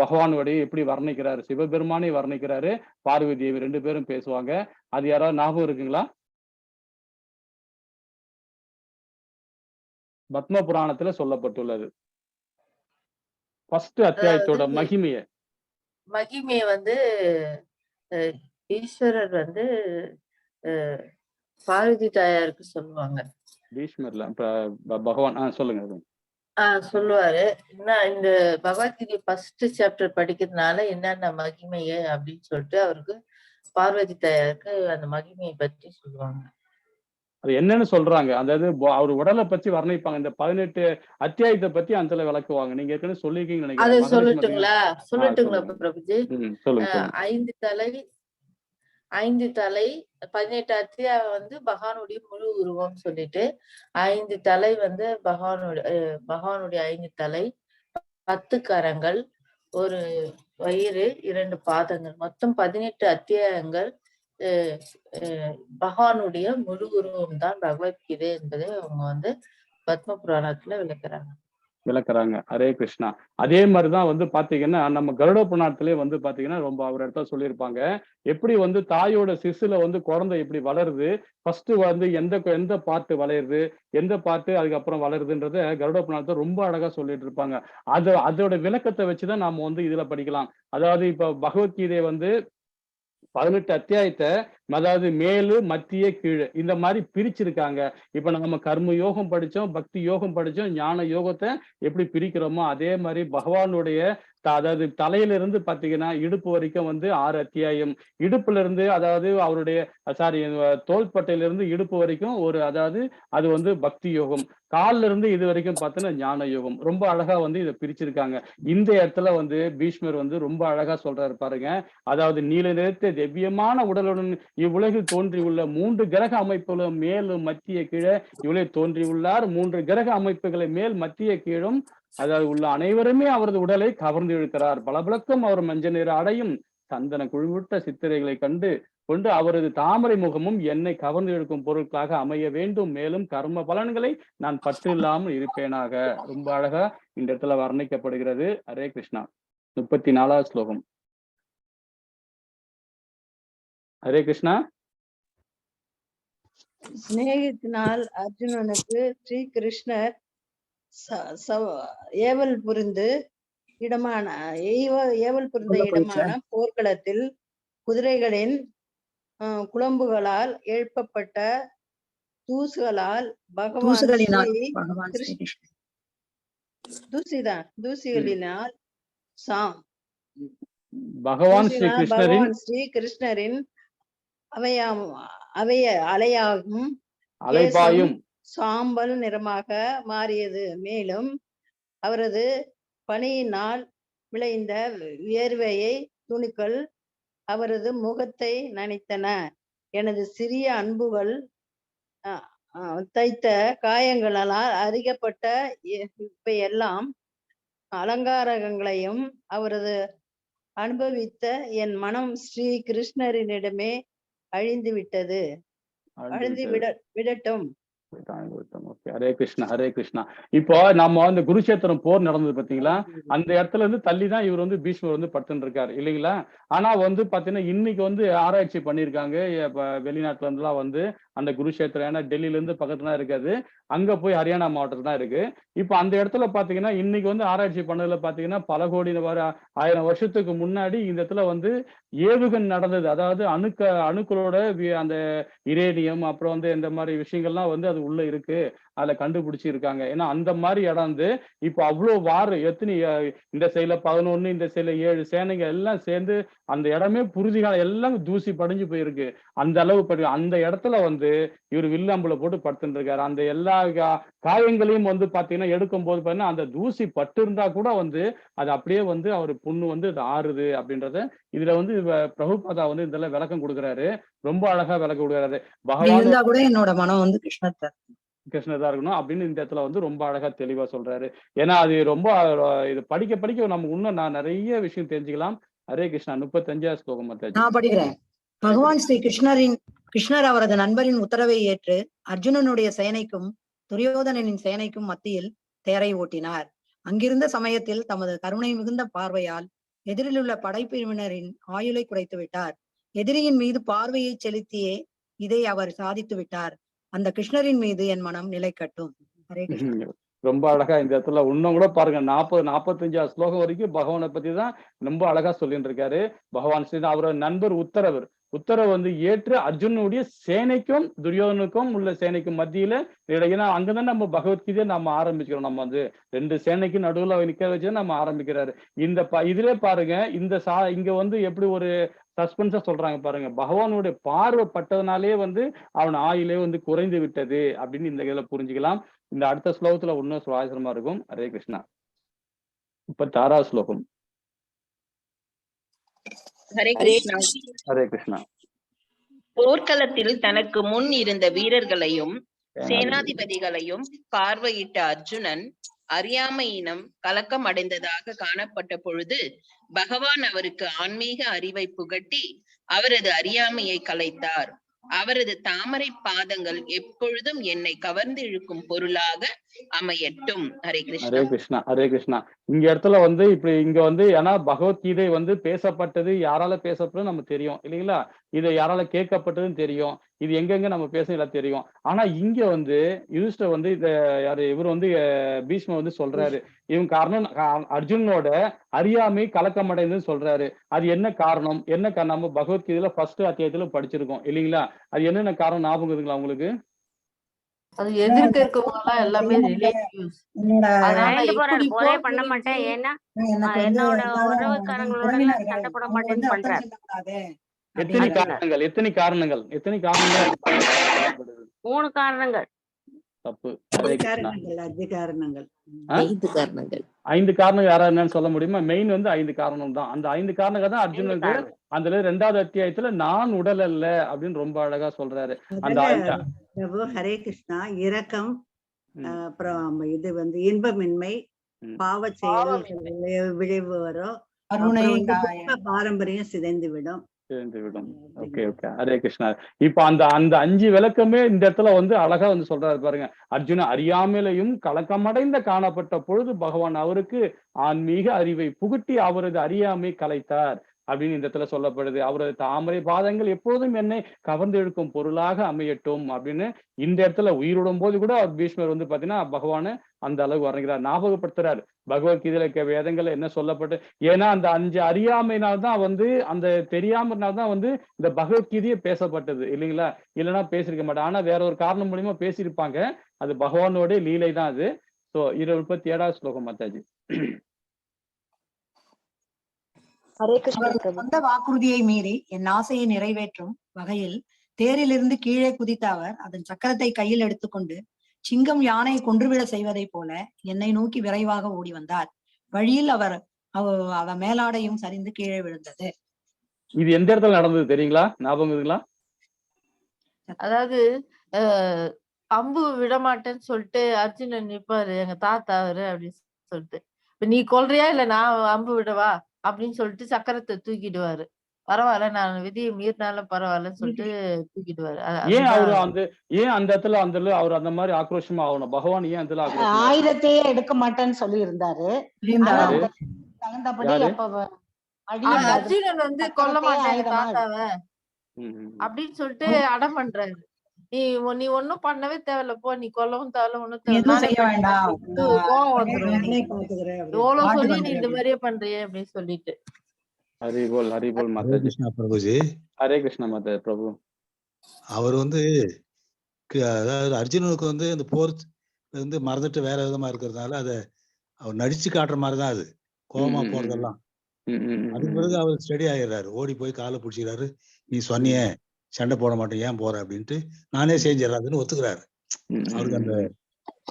பகவானுடைய எப்படி வர்ணிக்கிறாரு, சிவபெருமானை வர்ணிக்கிறாரு, பார்வதி தேவி 2 பேரும் பேசுவாங்க. அது யாராவது ஞாபகம் இருக்குங்களா? பத்ம புராணத்துல சொல்லப்பட்டுள்ளது ஃபர்ஸ்ட் அத்தியாயத்தோட மகிமையை வந்து ஈஸ்வரர் வந்து பார்வதி தாயாருக்கு சொல்லுவாங்க. பீஷ்மர்ல பகவான் சொல்லுங்க. சொல்லுவாரு. இந்த பகவத்கீதை ஃபர்ஸ்ட் சாப்டர் படிக்கிறதுனால என்னென்ன மகிமையை அப்படின்னு சொல்லிட்டு அவருக்கு பார்வதி தாயாருக்கு அந்த மகிமையை பற்றி சொல்லுவாங்க. அது என்னன்னு சொல்றாங்க, அதாவது அவர் உடலை பத்தி வர்ணிப்பாங்க. இந்த 18 அத்தியாயத்தை பத்தி அந்த விளக்குவாங்க. நீங்க ஏற்கனவே சொல்லிருக்கீங்க நினைக்கிறேன். அது சொல்லட்டுங்களா பிரபுஜி? சொல்லுங்க. 5 தலை 18 அத்தியாயம் வந்து பகவானுடைய முழு உருவம் சொல்லிட்டு, 5 தலை வந்து பகவானுடைய 5 தலை, 10 கரங்கள், ஒரு வயிறு, 2 பாதங்கள், மொத்தம் 18 அத்தியாயங்கள் பகவானுடைய முழு உருவம் தான் பகவத்கீதை என்பதை அவங்க வந்து பத்ம புராணத்துல விளக்குறாங்க. ஹரே கிருஷ்ணா. அதே மாதிரிதான் வந்து பாத்தீங்கன்னா நம்ம கருட புராணத்திலே வந்து பாத்தீங்கன்னா ரொம்ப அவர் இடத்துல சொல்லியிருப்பாங்க, எப்படி வந்து தாயோட சிசுல வந்து குழந்தை எப்படி வளருது, ஃபர்ஸ்ட் வந்து எந்த பார்ட் வளருது, எந்த பார்ட் அதுக்கப்புறம் வளருதுன்றத கருட புராணத்தை ரொம்ப அழகா சொல்லிட்டு இருப்பாங்க. அதோட விளக்கத்தை வச்சுதான் நாம வந்து இதுல படிக்கலாம். அதாவது இப்ப பகவத்கீதை வந்து 18 அத்தியாயத்தை, அதாவது மேலு, மத்திய, கீழே இந்த மாதிரி பிரிச்சிருக்காங்க. இப்ப நம்ம கர்ம யோகம் படிச்சோம், பக்தி யோகம் படிச்சோம், ஞான யோகத்தை எப்படி பிரிக்கிறோமோ அதே மாதிரி பகவானுடைய அதாவது தலையிலிருந்து பாத்தீங்கன்னா இடுப்பு வரைக்கும் வந்து 6 அத்தியாயம், இடுப்புல இருந்து அதாவது அவருடைய தோள்பட்டையில இருந்து இடுப்பு வரைக்கும் அதாவது அது வந்து பக்தி யோகம், கால்ல இருந்து இது வரைக்கும் பார்த்தோன்னா ஞான யோகம். ரொம்ப அழகா வந்து இதை பிரிச்சிருக்காங்க. இந்த இடத்துல வந்து பீஷ்மர் வந்து ரொம்ப அழகா சொல்றாரு பாருங்க. அதாவது நீல நிறத்த திவ்யமான உடலுடன் இவ்வுலகில் தோன்றியுள்ள 3 கிரக அமைப்புகளும் மேலும் மத்திய கீழே இவ்வுலகில் தோன்றியுள்ளார். 3 கிரக அமைப்புகளை மேல், மத்திய, கீழும் அதாவது உள்ள அனைவருமே அவரது உடலை கவர்ந்து இழுக்கிறார். பளபளக்கும் அவர் மஞ்சள் நிற அடையும் சந்தன குழுவிட்ட சித்திரைகளை கொண்டு அவரது தாமரை முகமும் என்னை கவர்ந்து இழுக்கும் பொருட்களாக அமைய வேண்டும். மேலும் கர்ம பலன்களை நான் பற்று இல்லாமல் இருப்பேனாக. ரொம்ப அழகா இந்த இடத்துல வர்ணிக்கப்படுகிறது. ஹரே கிருஷ்ணா. 34வது ஸ்லோகம். ஹரே கிருஷ்ணா. சிநேகத்தினால் அர்ஜுனனுக்கு ஸ்ரீ கிருஷ்ணர் ஏவல் புரிந்த இடமான போர்க்களத்தில் குதிரைகளின் குழம்புகளால் எழுப்பப்பட்ட தூசுகளினால் பகவான் ஸ்ரீ கிருஷ்ணரின் அலையாகும் அலைபாயும் சாம்பல் நிறமாக மாறியது. மேலும் அவரது பணியினால் விளைந்த வியர்வையை துணிகள் அவரது முகத்தை நனைத்தன. எனது சிறிய அன்புகள் தைத்த காயங்களால் அறியப்பட்ட எல்லாம் அலங்காரங்களையும் அவரது அனுபவித்த என் மனம் ஸ்ரீ கிருஷ்ணரினிடமே அழிந்து விடட்டும். ஹரே கிருஷ்ணா, ஹரே கிருஷ்ணா. இப்போ நம்ம அந்த குருஷேத்திரம் போர் நடந்தது பாத்தீங்களா, அந்த இடத்துல இருந்து தள்ளிதான் இவர் வந்து பீஷ்மர் வந்து படுத்துட்டு இருக்காரு இல்லைங்களா. ஆனா வந்து பாத்தீங்கன்னா இன்னைக்கு வந்து ஆராய்ச்சி பண்ணிருக்காங்க வெளிநாட்டுல இருந்து எல்லாம் வந்து அந்த குருஷேத்திரம், ஏன்னா டெல்லியில இருந்து பக்கத்துல இருக்காது, அங்க போய் ஹரியானா மாவட்டத்துல தான் இருக்கு. இப்ப அந்த இடத்துல பாத்தீங்கன்னா இன்னைக்கு வந்து ஆராய்ச்சி பண்ணதுல பாத்தீங்கன்னா பல கோடி 1000 வருஷத்துக்கு முன்னாடி இந்த இடத்துல வந்து ஏவுகணை நடந்தது. அதாவது அணுக்களோட அந்த இரேடியம் அப்புறம் வந்து இந்த மாதிரி விஷயங்கள்லாம் வந்து அது உள்ள இருக்கு. அதுல கண்டுபிடிச்சி இருக்காங்க. ஏன்னா அந்த மாதிரி இடம் வந்து இப்போ அவ்வளவு வார் எத்தனை இந்த சைடுல 11 இந்த சைடுல 7 சேனைங்க எல்லாம் சேர்ந்து அந்த இடமே புரிஞ்சுக்கால எல்லாம் தூசி படிஞ்சு போயிருக்கு. அந்த அளவு அந்த இடத்துல வந்து இவர் வில்லம்புல போட்டு படுத்துட்டு இருக்காரு. அந்த எல்லா காயங்களையும் வந்து பாத்தீங்கன்னா எடுக்கும் போது பாத்தீங்கன்னா அந்த தூசி பட்டு இருந்தா கூட வந்து அது அப்படியே வந்து அவர் புண்ணு வந்து அது ஆறுது அப்படின்றத இதுல வந்து பிரபுபாதா வந்து இதெல்லாம் விளக்கம் கொடுக்குறாரு. ரொம்ப அழகா விளக்கம் கொடுக்குறாரு. பகவான் கூட என்னோட மனம் வந்து கிருஷ்ணர் தான் இருக்கணும் அப்படின்னு இந்த இடத்துல வந்து ரொம்ப அழகா தெளிவா சொல்றாரு. ஏன்னா அது ரொம்ப இது படிக்க படிக்க நம்ம இன்னும் நான் நிறைய விஷயம் தெரிஞ்சுக்கலாம். ஹரே கிருஷ்ணா. 35வது ஸ்லோகம் மாதாஜி. நான் படிக்கிறேன். பகவான் ஸ்ரீ கிருஷ்ணர் அவரது நண்பரின் உத்தரவை ஏற்று அர்ஜுனனுடைய சேனைக்கும் துரியோதனனின் சேனைக்கும் மத்தியில் தேரை ஓட்டினார். அங்கிருந்த சமயத்தில் தமது கருணை மிகுந்த பார்வையால் எதிரில் உள்ள படைப்பிரிவினரின் ஆயுளை குறைத்து விட்டார். எதிரியின் மீது பார்வையை செலுத்தியே இதை அவர் சாதித்து விட்டார். அந்த கிருஷ்ணரின் மீது என் மனம் நிலை கட்டும். ஹரே கிருஷ்ணா. ரொம்ப அழகா இந்த இடத்துல இன்னும் கூட பாருங்க 45வது ஸ்லோகம் வரைக்கும் பகவானை பத்தி தான் ரொம்ப அழகா சொல்லிட்டு இருக்காரு. பகவான் ஸ்ரீ அவரோட நண்பர் உத்தரவு வந்து ஏற்று அர்ஜுனுடைய சேனைக்கும் துரியோதனுக்கும் உள்ள சேனைக்கும் மத்தியில ஏன்னா அங்கதான் நம்ம பகவத்கீதையை நம்ம ஆரம்பிக்கிறோம். நம்ம வந்து 2 சேனைக்கு நடுவுல நிக்க வச்சு நம்ம ஆரம்பிக்கிறாரு. இதுல பாருங்க இங்க வந்து எப்படி ஒரு சஸ்பென்ஸா சொல்றாங்க பாருங்க. பகவானுடைய பார்வை பட்டதுனாலே வந்து அவன் ஆயிலே வந்து குறைந்து விட்டது அப்படின்னு இந்த இதுல புரிஞ்சுக்கலாம். இந்த அடுத்த ஸ்லோகத்துல இன்னும் சுவாரஸ்யமா இருக்கும். ஹரே கிருஷ்ணா. 36வது ஸ்லோகம். ஹரே கிருஷ்ணா. ஹரே கிருஷ்ணா. போர்க்களத்தில் தனக்கு முன் இருந்த வீரர்களையும் சேனாதிபதிகளையும் பார்வையிட்ட அர்ஜுனன் அறியாமையினம் கலக்கம் அடைந்ததாக காணப்பட்ட பொழுது பகவான் அவருக்கு ஆன்மீக அறிவை புகட்டி அவரது அறியாமையை கலைத்தார். அவரது தாமரை பாதங்கள் எப்பொழுதும் என்னை கவர்ந்து இழுக்கும் பொருளாக அமையட்டும். ஹரே கிருஷ்ணா. ஹரே கிருஷ்ணா. ஹரே கிருஷ்ணா. இங்க இடத்துல வந்து இப்படி இங்க வந்து ஏன்னா பகவத்கீதை வந்து பேசப்பட்டது யாரால பேசப்பட்டது நம்ம தெரியும் இல்லைங்களா? இதை யாரால கேட்கப்பட்டதுன்னு தெரியும். இது எங்கெங்க நம்ம பேசலாம் தெரியும். ஆனா இங்க வந்து யுதிஷ்டர் வந்து இவர் வந்து பீஷ்மர் வந்து சொல்றாரு இவன் காரணம் அர்ஜுனோட அறியாமை கலக்கம் அடைந்ததுன்னு சொல்றாரு. அது என்ன காரணம்? நம்ம பகவத்கீதையில ஃபர்ஸ்ட் அத்தியாயத்துல படிச்சிருக்கோம் இல்லைங்களா? அது என்னென்ன காரணம் ஞாபகம் இருக்குங்களா உங்களுக்கு? அது எதிர்க்க இருக்கவங்க எல்லாம் எல்லாமே ரிலேட்டிவ்ஸ். ஒரே பண்ண மாட்டேன் ஏன்னா என்னோட உறவுக்காரங்களோட சண்டை போட மாட்டேன்னு பண்றாரு. எத்தனை காரணங்கள் 3 காரணங்கள். தப்பு. 5 காரணங்கள். 5 காரணங்கள் யாரா என்னன்னு சொல்ல முடியுமா? மெயின் வந்து 5 காரணம் தான். அந்த 5 காரணங்கள் தான் அர்ஜுனுக்கு அந்த 2வது அத்தியாயத்துல நான் உடல் அல்ல அப்படின்னு ரொம்ப அழகா சொல்றாரு. அந்த ஹரே கிருஷ்ணா. இரக்கம், அப்புறம் இது வந்து இன்பமின்மை, பாவ செயல் விளைவு வரும், பாரம்பரியம் சிதைந்து விடும். ஓகே. ஹரே கிருஷ்ணா. இப்ப அந்த 5 விளக்கமே இந்த இடத்துல வந்து அழகா வந்து சொல்றாரு பாருங்க. அர்ஜுன அறியாமலையும் கலக்கமடைந்த காணப்பட்ட பொழுது பகவான் அவருக்கு ஆன்மீக அறிவை புகுட்டி அவரது அறியாமை கலைத்தார் அப்படின்னு இந்த இடத்துல சொல்லப்படுது. அவரது தாமரை பாதங்கள் எப்போதும் என்னை கவர்ந்து இழுக்கும் பொருளாக அமையட்டும் அப்படின்னு இந்த இடத்துல உயிரிடும் போது கூட பீஷ்மர் வந்து பாத்தீங்கன்னா பகவானு அந்த அளவு வர்ணிக்கிறார், ஞாபகப்படுத்துறாரு. பகவத்கீதையில இருக்க வேதங்கள் என்ன சொல்லப்பட்டு ஏன்னா அந்த 5 அறியாமையினால்தான் வந்து அந்த தெரியாமனால்தான் வந்து இந்த பகவத்கீதையே பேசப்பட்டது இல்லைங்களா? இல்லைன்னா பேசிருக்க மாட்டேன். ஆனா வேற ஒரு காரணம் மூலியமா பேசியிருப்பாங்க. அது பகவானோட லீலை தான் அது. சோ 37வது ஸ்லோகம் மாதாஜி. சொந்த வாக்குறுதியை மீறி என் ஆசையை நிறைவேற்றும் வகையில் தேரிலிருந்து கீழே குதித்த அவர் அதன் சக்கரத்தை கையில் எடுத்துக்கொண்டு சிங்கம் யானையை கொன்றுவிட செய்வதை போல என்னை நோக்கி விரைவாக ஓடி வந்தார். வழியில் அவ மேலாடையும் சரிந்து கீழே விழுந்தது. இது எந்த இடத்துல நடந்தது தெரியுங்களா? ஞாபகம் இருக்குங்களா? அதாவது அம்பு விடமாட்டேன்னு சொல்லிட்டு அர்ஜுனன் நிப்பாரு, எங்க தாத்தா அவரு அப்படின்னு சொல்லிட்டு, இப்ப நீ கொல்றியா இல்ல நான் அம்பு விடவா அப்படின்னு சொல்லிட்டு சக்கரத்தை தூக்கிடுவாரு. பரவாயில்ல நான் விதியை மீறினாலும் பரவாயில்லன்னு சொல்லிட்டு தூக்கிடுவாரு. ஏன் அந்த இடத்துல அவர் அந்த மாதிரி ஆக்ரோஷமா ஆகணும்? பகவான் ஏன் அந்த ஆயுதத்தையே எடுக்க மாட்டேன்னு சொல்லி இருந்தாரு. தகுந்தபடி அர்ஜுனன் வந்து கொல்ல மாட்டேன் தாத்தாவ அப்படின்னு சொல்லிட்டு அடம் பண்றாரு. நீ ஒன்னும் பண்ணவே தேவையில்ல, போ, நீ கொல்லவும் தேவையில்ல, ஒண்ணும் தேவையில்ல, கோவம் வந்துடும், எவ்வளவு சொல்லி நீ இந்த மாதிரியே பண்றிய அப்படின்னு சொல்லிட்டு. ஹரிபோல் மாதாஜி. பிரபுஜி. ஹரே கிருஷ்ணா மாதா பிரபு. அவர் வந்து அதாவது அர்ஜுனனுக்கு வந்து அந்த போர் வந்து மறந்துட்டு வேற விதமா இருக்கிறதுனால அதை அவர் நடிச்சு காட்டுற மாதிரி தான் அது கோபமா போறதெல்லாம். அதுக்கு பிறகு அவர் ஸ்டடி ஆயிடுறாரு, ஓடி போய் காலை பிடிச்சிக்கிறாரு. நீ சொன்னியே சண்டை போட மாட்டேன், ஏன் போற அப்படின்ட்டு நானே செஞ்சிடறாதுன்னு ஒத்துக்கிறாரு. அவருக்கு அந்த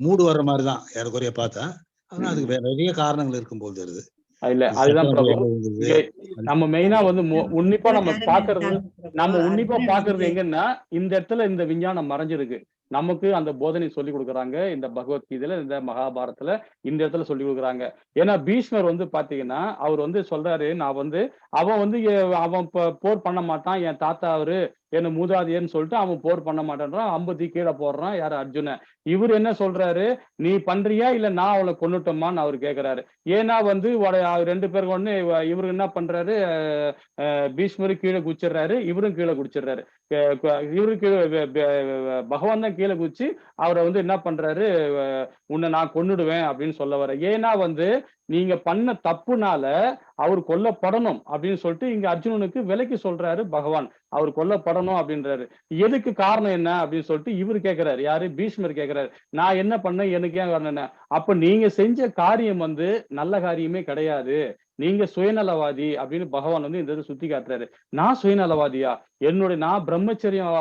மூடு வர்ற மாதிரி தான் ஏறக்குறைய பார்த்தா. ஆனா அதுக்கு நிறைய காரணங்கள் இருக்கும் போது வருது. இல்ல அதுதான் பிரபு. நம்ம மெயினா வந்து உன்னிப்பா நம்ம பாக்குறது எங்கன்னா இந்த இடத்துல இந்த விஞ்ஞானம் மறைஞ்சிருக்கு. நமக்கு அந்த போதனை சொல்லி கொடுக்குறாங்க இந்த பகவத்கீதையில, இந்த மகாபாரதத்துல இந்த இடத்துல சொல்லி கொடுக்குறாங்க. ஏன்னா பீஷ்மர் வந்து பாத்தீங்கன்னா அவர் வந்து சொல்றாரு, நான் வந்து அவன் வந்து அவன் போர் பண்ண மாட்டான், என் தாத்தா அவரு என்ன மூதாதையர்னு சொல்லிட்டு அவன் போர் பண்ண மாட்டேன்றான், அம்பத்தி கீழே போடுறான் யாரு அர்ஜுனன். இவர் என்ன சொல்றாரு, நீ பண்றியா இல்ல நான் அவளை கொண்டுட்டோமான்னு அவர் கேக்குறாரு. ஏன்னா வந்து 2 பேருக்கு ஒண்ணு இவரு என்ன பண்றாரு, பீஷ்மரு கீழே குச்சிடுறாரு, இவரும் கீழே குடிச்சிடுறாரு. இவரு பகவான் தான் கீழே குதிச்சு அவரை வந்து என்ன பண்றாரு, உன்னை நான் கொன்னுடுவேன் அப்படின்னு சொல்ல வர. ஏன்னா வந்து நீங்க பண்ண தப்புனால அவர் கொல்லப்படணும் அப்படின்னு சொல்லிட்டு இங்க அர்ஜுனனுக்கு விலைக்கு சொல்றாரு பகவான், அவர் கொல்லப்படணும் அப்படின்றாரு. எதுக்கு காரணம் என்ன அப்படின்னு சொல்லிட்டு இவர் கேட்கிறாரு, யாரு பீஷ்மர் கேட்கிறாரு, நான் என்ன பண்ணேன் எனக்கு ஏன் வரணும். அப்ப நீங்க செஞ்ச காரியம் வந்து நல்ல காரியமே கிடையாது, நீங்க சுயநலவாதி அப்படின்னு பகவான் வந்து இந்த சுத்தி காட்டுறாரு. நான் சுயநலவாதியா, நான் பிரம்மச்சரியம்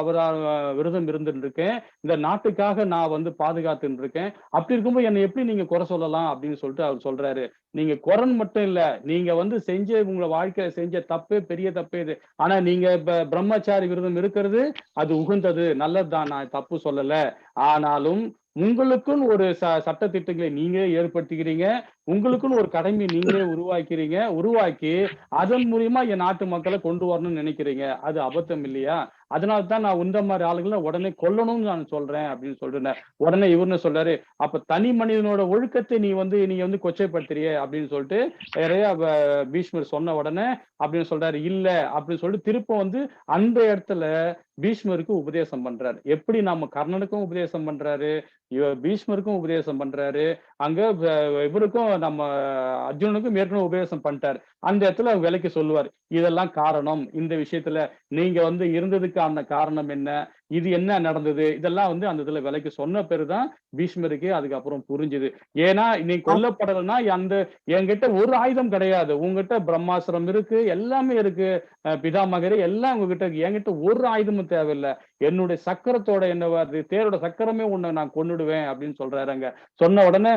விரதம் இருந்துட்டு இருக்கேன், இந்த நாட்டுக்காக நான் வந்து பாதுகாத்துட்டு இருக்கேன், அப்படி இருக்கும்போது என்னை எப்படி நீங்க குறை சொல்லலாம் அப்படின்னு சொல்லிட்டு அவர் சொல்றாரு. நீங்க குறைன்னு மட்டும் இல்ல, நீங்க வந்து உங்களை வாழ்க்கையில செஞ்ச தப்பே பெரிய தப்பே இது. ஆனா நீங்க பிரம்மச்சாரி விரதம் இருக்கிறது அது உகந்தது, நல்லதுதான், நான் தப்பு சொல்லல. ஆனாலும் உங்களுக்குன்னு ஒரு சட்ட திட்டங்களை நீங்களே ஏற்படுத்திக்கிறீங்க, உங்களுக்குன்னு ஒரு கடமையை நீங்களே உருவாக்கி அதன் மூலியமா என் நாட்டு மக்களை கொண்டு வரணும்னு நினைக்கிறீங்க, அது அபத்தம் இல்லையா? அதனால்தான் நான் இந்த மாதிரி ஆளுகளை உடனே கொல்லணும்னு நான் சொல்றேன் அப்படின்னு சொல்றேன். உடனே இவருன்னு சொல்றாரு, அப்ப தனி மனிதனோட ஒழுக்கத்தை நீ வந்து கொச்சைப்படுத்துறிய அப்படின்னு சொல்லிட்டு நிறைய பீஷ்மர் சொன்ன உடனே அப்படின்னு சொல்றாரு. இல்ல அப்படின்னு சொல்லிட்டு திருப்ப வந்து அந்த இடத்துல பீஷ்மருக்கு உபதேசம் பண்றாரு. எப்படி நம்ம கர்ணனுக்கும் உபதேசம் பண்றாரு, பீஷ்மருக்கும் உபதேசம் பண்றாரு, அங்க இவருக்கும் நம்ம அர்ஜுனனுக்கும் ஏற்கனவே உபதேசம் பண்ணிட்டாரு. அந்த இடத்துல விலைக்கு சொல்லுவார், இதெல்லாம் காரணம், இந்த விஷயத்துல நீங்க வந்து இருந்ததுக்கான காரணம் என்ன, இது என்ன நடந்தது, இதெல்லாம் வந்து அந்த இதுல விலைக்கு சொன்ன பேருதான் பீஷ்மருக்கு அதுக்கப்புறம் புரிஞ்சுது. ஏன்னா நீ கொல்லப்படலைன்னா என்கிட்ட ஒரு ஆயுதம் கிடையாது, உங்ககிட்ட பிரம்மாஸ்திரம் இருக்கு, எல்லாமே இருக்கு, பிதாமகரே எல்லாம் உங்ககிட்ட இருக்கு, என்கிட்ட ஒரு ஆயுதமும் தேவையில்லை, என்னுடைய சக்கரத்தோட என்ன தேரோட சக்கரமே உன்னை நான் கொன்னுடுவேன் அப்படின்னு சொல்றாரு. அங்க சொன்ன உடனே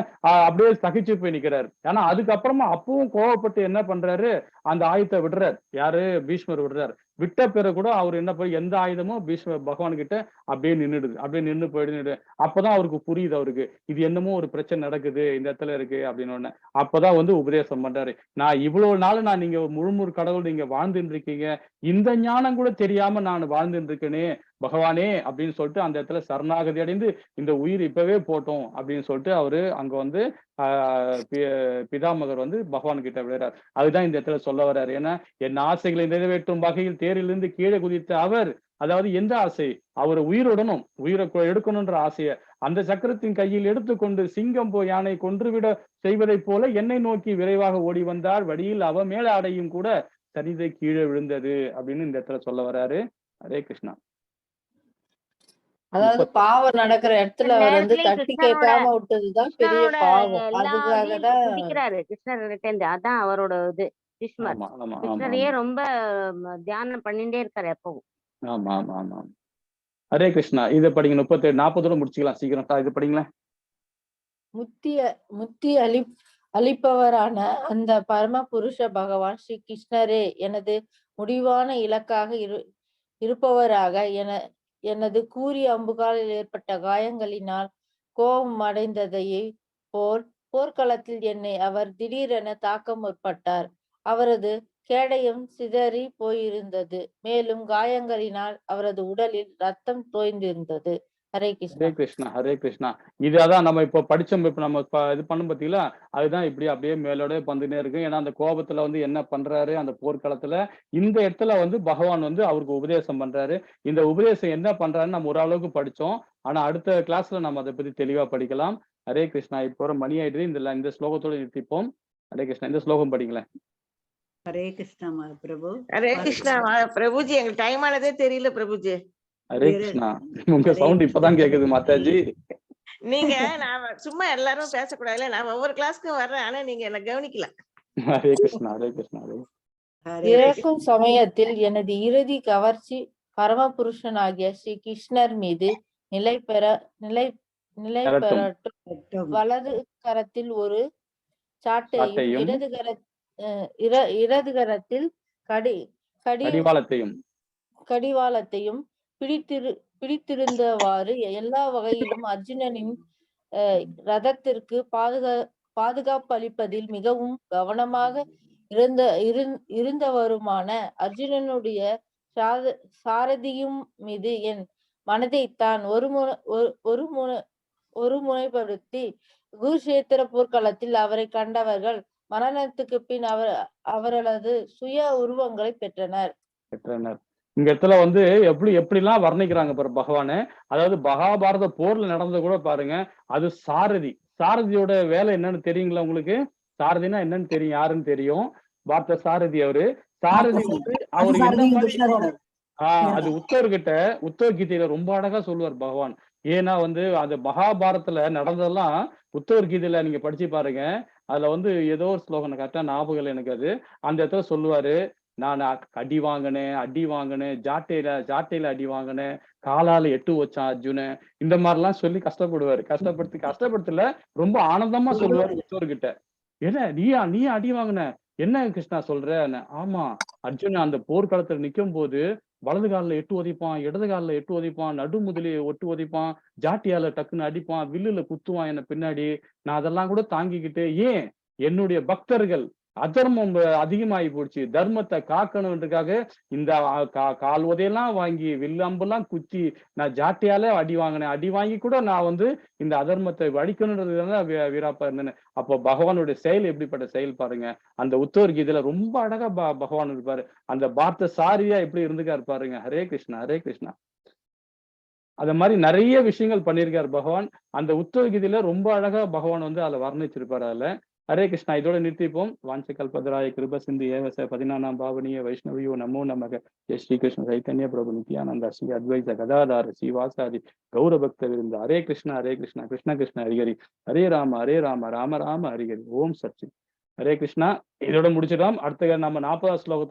அப்படியே சகிச்சு போய் நிக்கிறாரு. ஆனா அதுக்கப்புறமா அப்பவும் கோவப்பட்டு என்ன பண்றாரு, அந்த ஆயுதத்தை விடுறாரு. யாரு பீஷ்மர் விடுறாரு. விட்ட பிறகு கூட அவர் என்ன போய் எந்த ஆயுதமும் பகவான் கிட்ட அப்படியே நின்றுடுது, அப்படியே நின்று போயிடுது. அப்பதான் அவருக்கு புரியுது, அவருக்கு இது என்னமோ ஒரு பிரச்சனை நடக்குது இந்த இடத்துல இருக்கு அப்படின்னு ஒண்ணு. அப்பதான் வந்து உபதேசம் பண்றாரு, நான் இவ்வளவு நாள் நீங்க முழுமுறு கடவுள் நீங்க வாழ்ந்துட்டு இருக்கீங்க, இந்த ஞானம் கூட தெரியாம நான் வாழ்ந்துட்டு இருக்கேனே பகவானே அப்படின்னு சொல்லிட்டு அந்த இடத்துல சரணாகதி அடைந்து இந்த உயிர் இப்பவே போட்டோம் அப்படின்னு சொல்லிட்டு அவரு அங்க வந்து பிதாமகர் வந்து பகவான் கிட்ட விடுறார். அதுதான் இந்த இடத்துல சொல்ல வர்றாரு. ஏன்னா என் ஆசைகளை நிறைவேற்றும் வகையில் தேரிலிருந்து கீழே குதித்த அவர், அதாவது எந்த ஆசை, அவரை உயிரோடணும், உயிரை எடுக்கணும்ன்ற ஆசைய அந்த சக்கரத்தின் கையில் எடுத்துக்கொண்டு சிங்கம் யானை கொன்றுவிட செய்வதை போல என்னை நோக்கி விரைவாக ஓடி வந்தார், வழியில் அவ மேல அடையும் கூட சரிதை கீழே விழுந்தது அப்படின்னு இந்த இடத்துல சொல்ல வர்றாரு. ஹரே கிருஷ்ணா. அதாவது பாவம் நடக்கிற இடத்துல அவர் வந்து தட்டி கேட்காம விட்டதுதான் பெரிய பாவம். அதுக்காகதான் கிருஷ்ணர், அதான் அவரோட இது. கிருஷ்ணரையே ரொம்ப தியானம் பண்ணிட்டே இருக்காரு எப்பவும். ஆமா ஆமா ஆமா. ஹரே கிருஷ்ணா. இதை படிங்க, 40 முடிச்சுக்கலாம் சீக்கிரம். இது படிங்களேன். முத்தி அளிப்பவரான அந்த பரம புருஷ பகவான் ஸ்ரீ கிருஷ்ணரே எனது முடிவான இலக்காக இருப்பவராக எனது கூறிய அம்புகாலில் ஏற்பட்ட காயங்களினால் கோபம் அடைந்ததையே போல் போர்க்களத்தில் என்னை அவர் திடீரென தாக்க முற்பட்டார். அவரது கேடயம் சிதறி போயிருந்தது, மேலும் காயங்களினால் அவரது உடலில் ரத்தம் தோய்ந்திருந்தது. ஹரே கிருஷ்ணா. ஹரே கிருஷ்ணா. ஹரே கிருஷ்ணா. இதான் நம்ம இப்போ படிச்சோம், இப்ப நம்ம இது பண்ணும் பார்த்தீங்களா, அதுதான் இப்படி அப்படியே மேலோட வந்துட்டே இருக்கு. ஏன்னா அந்த கோபத்துல வந்து என்ன பண்றாரு, அந்த போர்க்களத்துல இந்த இடத்துல வந்து பகவான் வந்து அவருக்கு உபதேசம் பண்றாரு. இந்த உபதேசம் என்ன பண்றாருன்னு நம்ம ஓரளவுக்கு படிச்சோம். ஆனா அடுத்த கிளாஸ்ல நம்ம அதை பத்தி தெளிவா படிக்கலாம். ஹரே கிருஷ்ணா. இப்போ மணி ஆயிடுது, இந்த ஸ்லோகத்தோட நிறுத்திப்போம். ஹரே கிருஷ்ணா. இந்த ஸ்லோகம் படிங்களேன். ஹரே கிருஷ்ணா பிரபு. ஹரே கிருஷ்ணா பிரபுஜி, எங்களுக்கு டைம் ஆனதே தெரியல பிரபுஜி. ஹரே கிருஷ்ணா. உங்க சவுண்ட் இப்பதான் கேக்குது மாதாஜி. நீங்க நான் சும்மா எல்லாரும் பேசக்கூடாதுல்ல. நான் ஒவ்வொரு கிளாஸ்க்கும் வர்றேன். ஆனா நீங்க என்ன கவனிக்கல. ஹரே கிருஷ்ணா, ஹரே கிருஷ்ணா, ஹரே இறக்கும் சமயத்தில் எனது இறுதி கவர்ச்சி பரமபுருஷனாகிய ஸ்ரீ கிருஷ்ணர் மீது நிலை பெறட்டும். வலது கரத்தில் ஒரு சாட்டையும் இடது கரத்தில் கடிவாளத்தையும் பிடித்திருந்தவாறு எல்லா வகையிலும் அர்ஜுனனின் ரதத்திற்கு பாதுகாப்பு அளிப்பதில் மிகவும் கவனமாக இருந்தவருமான அர்ஜுனனுடைய சாரதியும் மீது என் மனதைத்தான் ஒருமுனைப்படுத்தி குருஷேத்திர போர்க்களத்தில் அவரை கண்டவர்கள் மரணத்துக்கு பின் அவர்களது சுய உருவங்களை பெற்றனர். இங்க இடத்துல வந்து எப்படிலாம் வர்ணிக்கிறாங்க பாரு பகவானு. அதாவது மகாபாரத போர்ல நடந்தது கூட பாருங்க. அது சாரதியோட வேலை என்னன்னு தெரியுங்களா உங்களுக்கு? சாரதினா என்னன்னு தெரியும், யாருன்னு தெரியும்? பார்த்த சாரதி அவரு. சாரதி வந்து அவரு என்ன மாதிரி அது உத்தவர் கீதையில ரொம்ப அழகா சொல்லுவார் பகவான். ஏன்னா வந்து அந்த மகாபாரதத்துல நடந்ததெல்லாம் உத்தவர் கீதையில நீங்க படிச்சு பாருங்க. அதுல வந்து ஏதோ ஒரு ஸ்லோகம் கரெக்டா ஞாபகம் எனக்கு. அது அந்த இடத்துல சொல்லுவாரு, நான் அடி வாங்கினேன், ஜாட்டையில அடி வாங்கினேன், காலால 8 வச்சான் அர்ஜுனன், இந்த மாதிரிலாம் சொல்லி கஷ்டப்படுவாரு. கஷ்டப்படுத்தல, ரொம்ப ஆனந்தமா சொல்லுவாரு உத்தவர்கிட்ட. என்ன நீ அடி வாங்கின, என்ன கிருஷ்ணா சொல்ற? ஆமா, அர்ஜுனன் அந்த போர்க்களத்துல நிக்கும் போது வலது காலில் 8 உதைப்பான், இடது காலில் 8 உதைப்பான், நடு முதலிய 8 உதைப்பான், ஜாட்டியால டக்குன்னு அடிப்பான், வில்லுல குத்துவான் என்ன பின்னாடி. நான் அதெல்லாம் கூட தாங்கிக்கிட்டு, ஏன் என்னுடைய பக்தர்கள் அதர்மம் அதிகமாகி போச்சு, தர்மத்தை காக்கணுன்றதுக்காக இந்த கால் உதையெல்லாம் வாங்கி வில்லம்பெல்லாம் குத்தி நான் ஜாட்டியாலே அடி வாங்கினேன். அடி வாங்கி கூட நான் வந்து இந்த அதர்மத்தை வடிக்கணுன்றதுதான் வீராப்பா இருந்தேன். அப்போ பகவானுடைய செயல் எப்படிப்பட்ட செயல் பாருங்க. அந்த உத்தவர் கீதையில ரொம்ப அழகா பகவான் இருப்பாரு. அந்த பார்த்த சாரியா எப்படி இருந்துக்காரு பாருங்க. ஹரே கிருஷ்ணா, ஹரே கிருஷ்ணா. அத மாதிரி நிறைய விஷயங்கள் பண்ணியிருக்காரு பகவான். அந்த உத்தவர் கீதையில ரொம்ப அழகா பகவான் வந்து அதுல வர்ணிச்சிருப்பாரு. அதுல ஹரே கிருஷ்ணா. இதோட நிறுத்திப்போம். வாஞ்ச கல்பதராய கிருப சிந்து ஏவச 14 பாவனிய வைஷ்ணவியோ நமோ நமக. ஜெய் ஸ்ரீ கிருஷ்ண சைத்தன்ய பிரபு நித்யானந்தா ஸ்ரீ அத்வைத கதாதார ஸ்ரீவாசாதி கௌர பக்தர் இருந்த. ஹரே கிருஷ்ணா, ஹரே கிருஷ்ணா, கிருஷ்ண கிருஷ்ண ஹரிஹரி, ஹரே ராம ராம ராம ஹரிஹரி. ஓம் சச்சி. ஹரே கிருஷ்ணா. இதோட முடிச்சிடலாம். அடுத்த நம்ம 40வது ஸ்லோகத்துல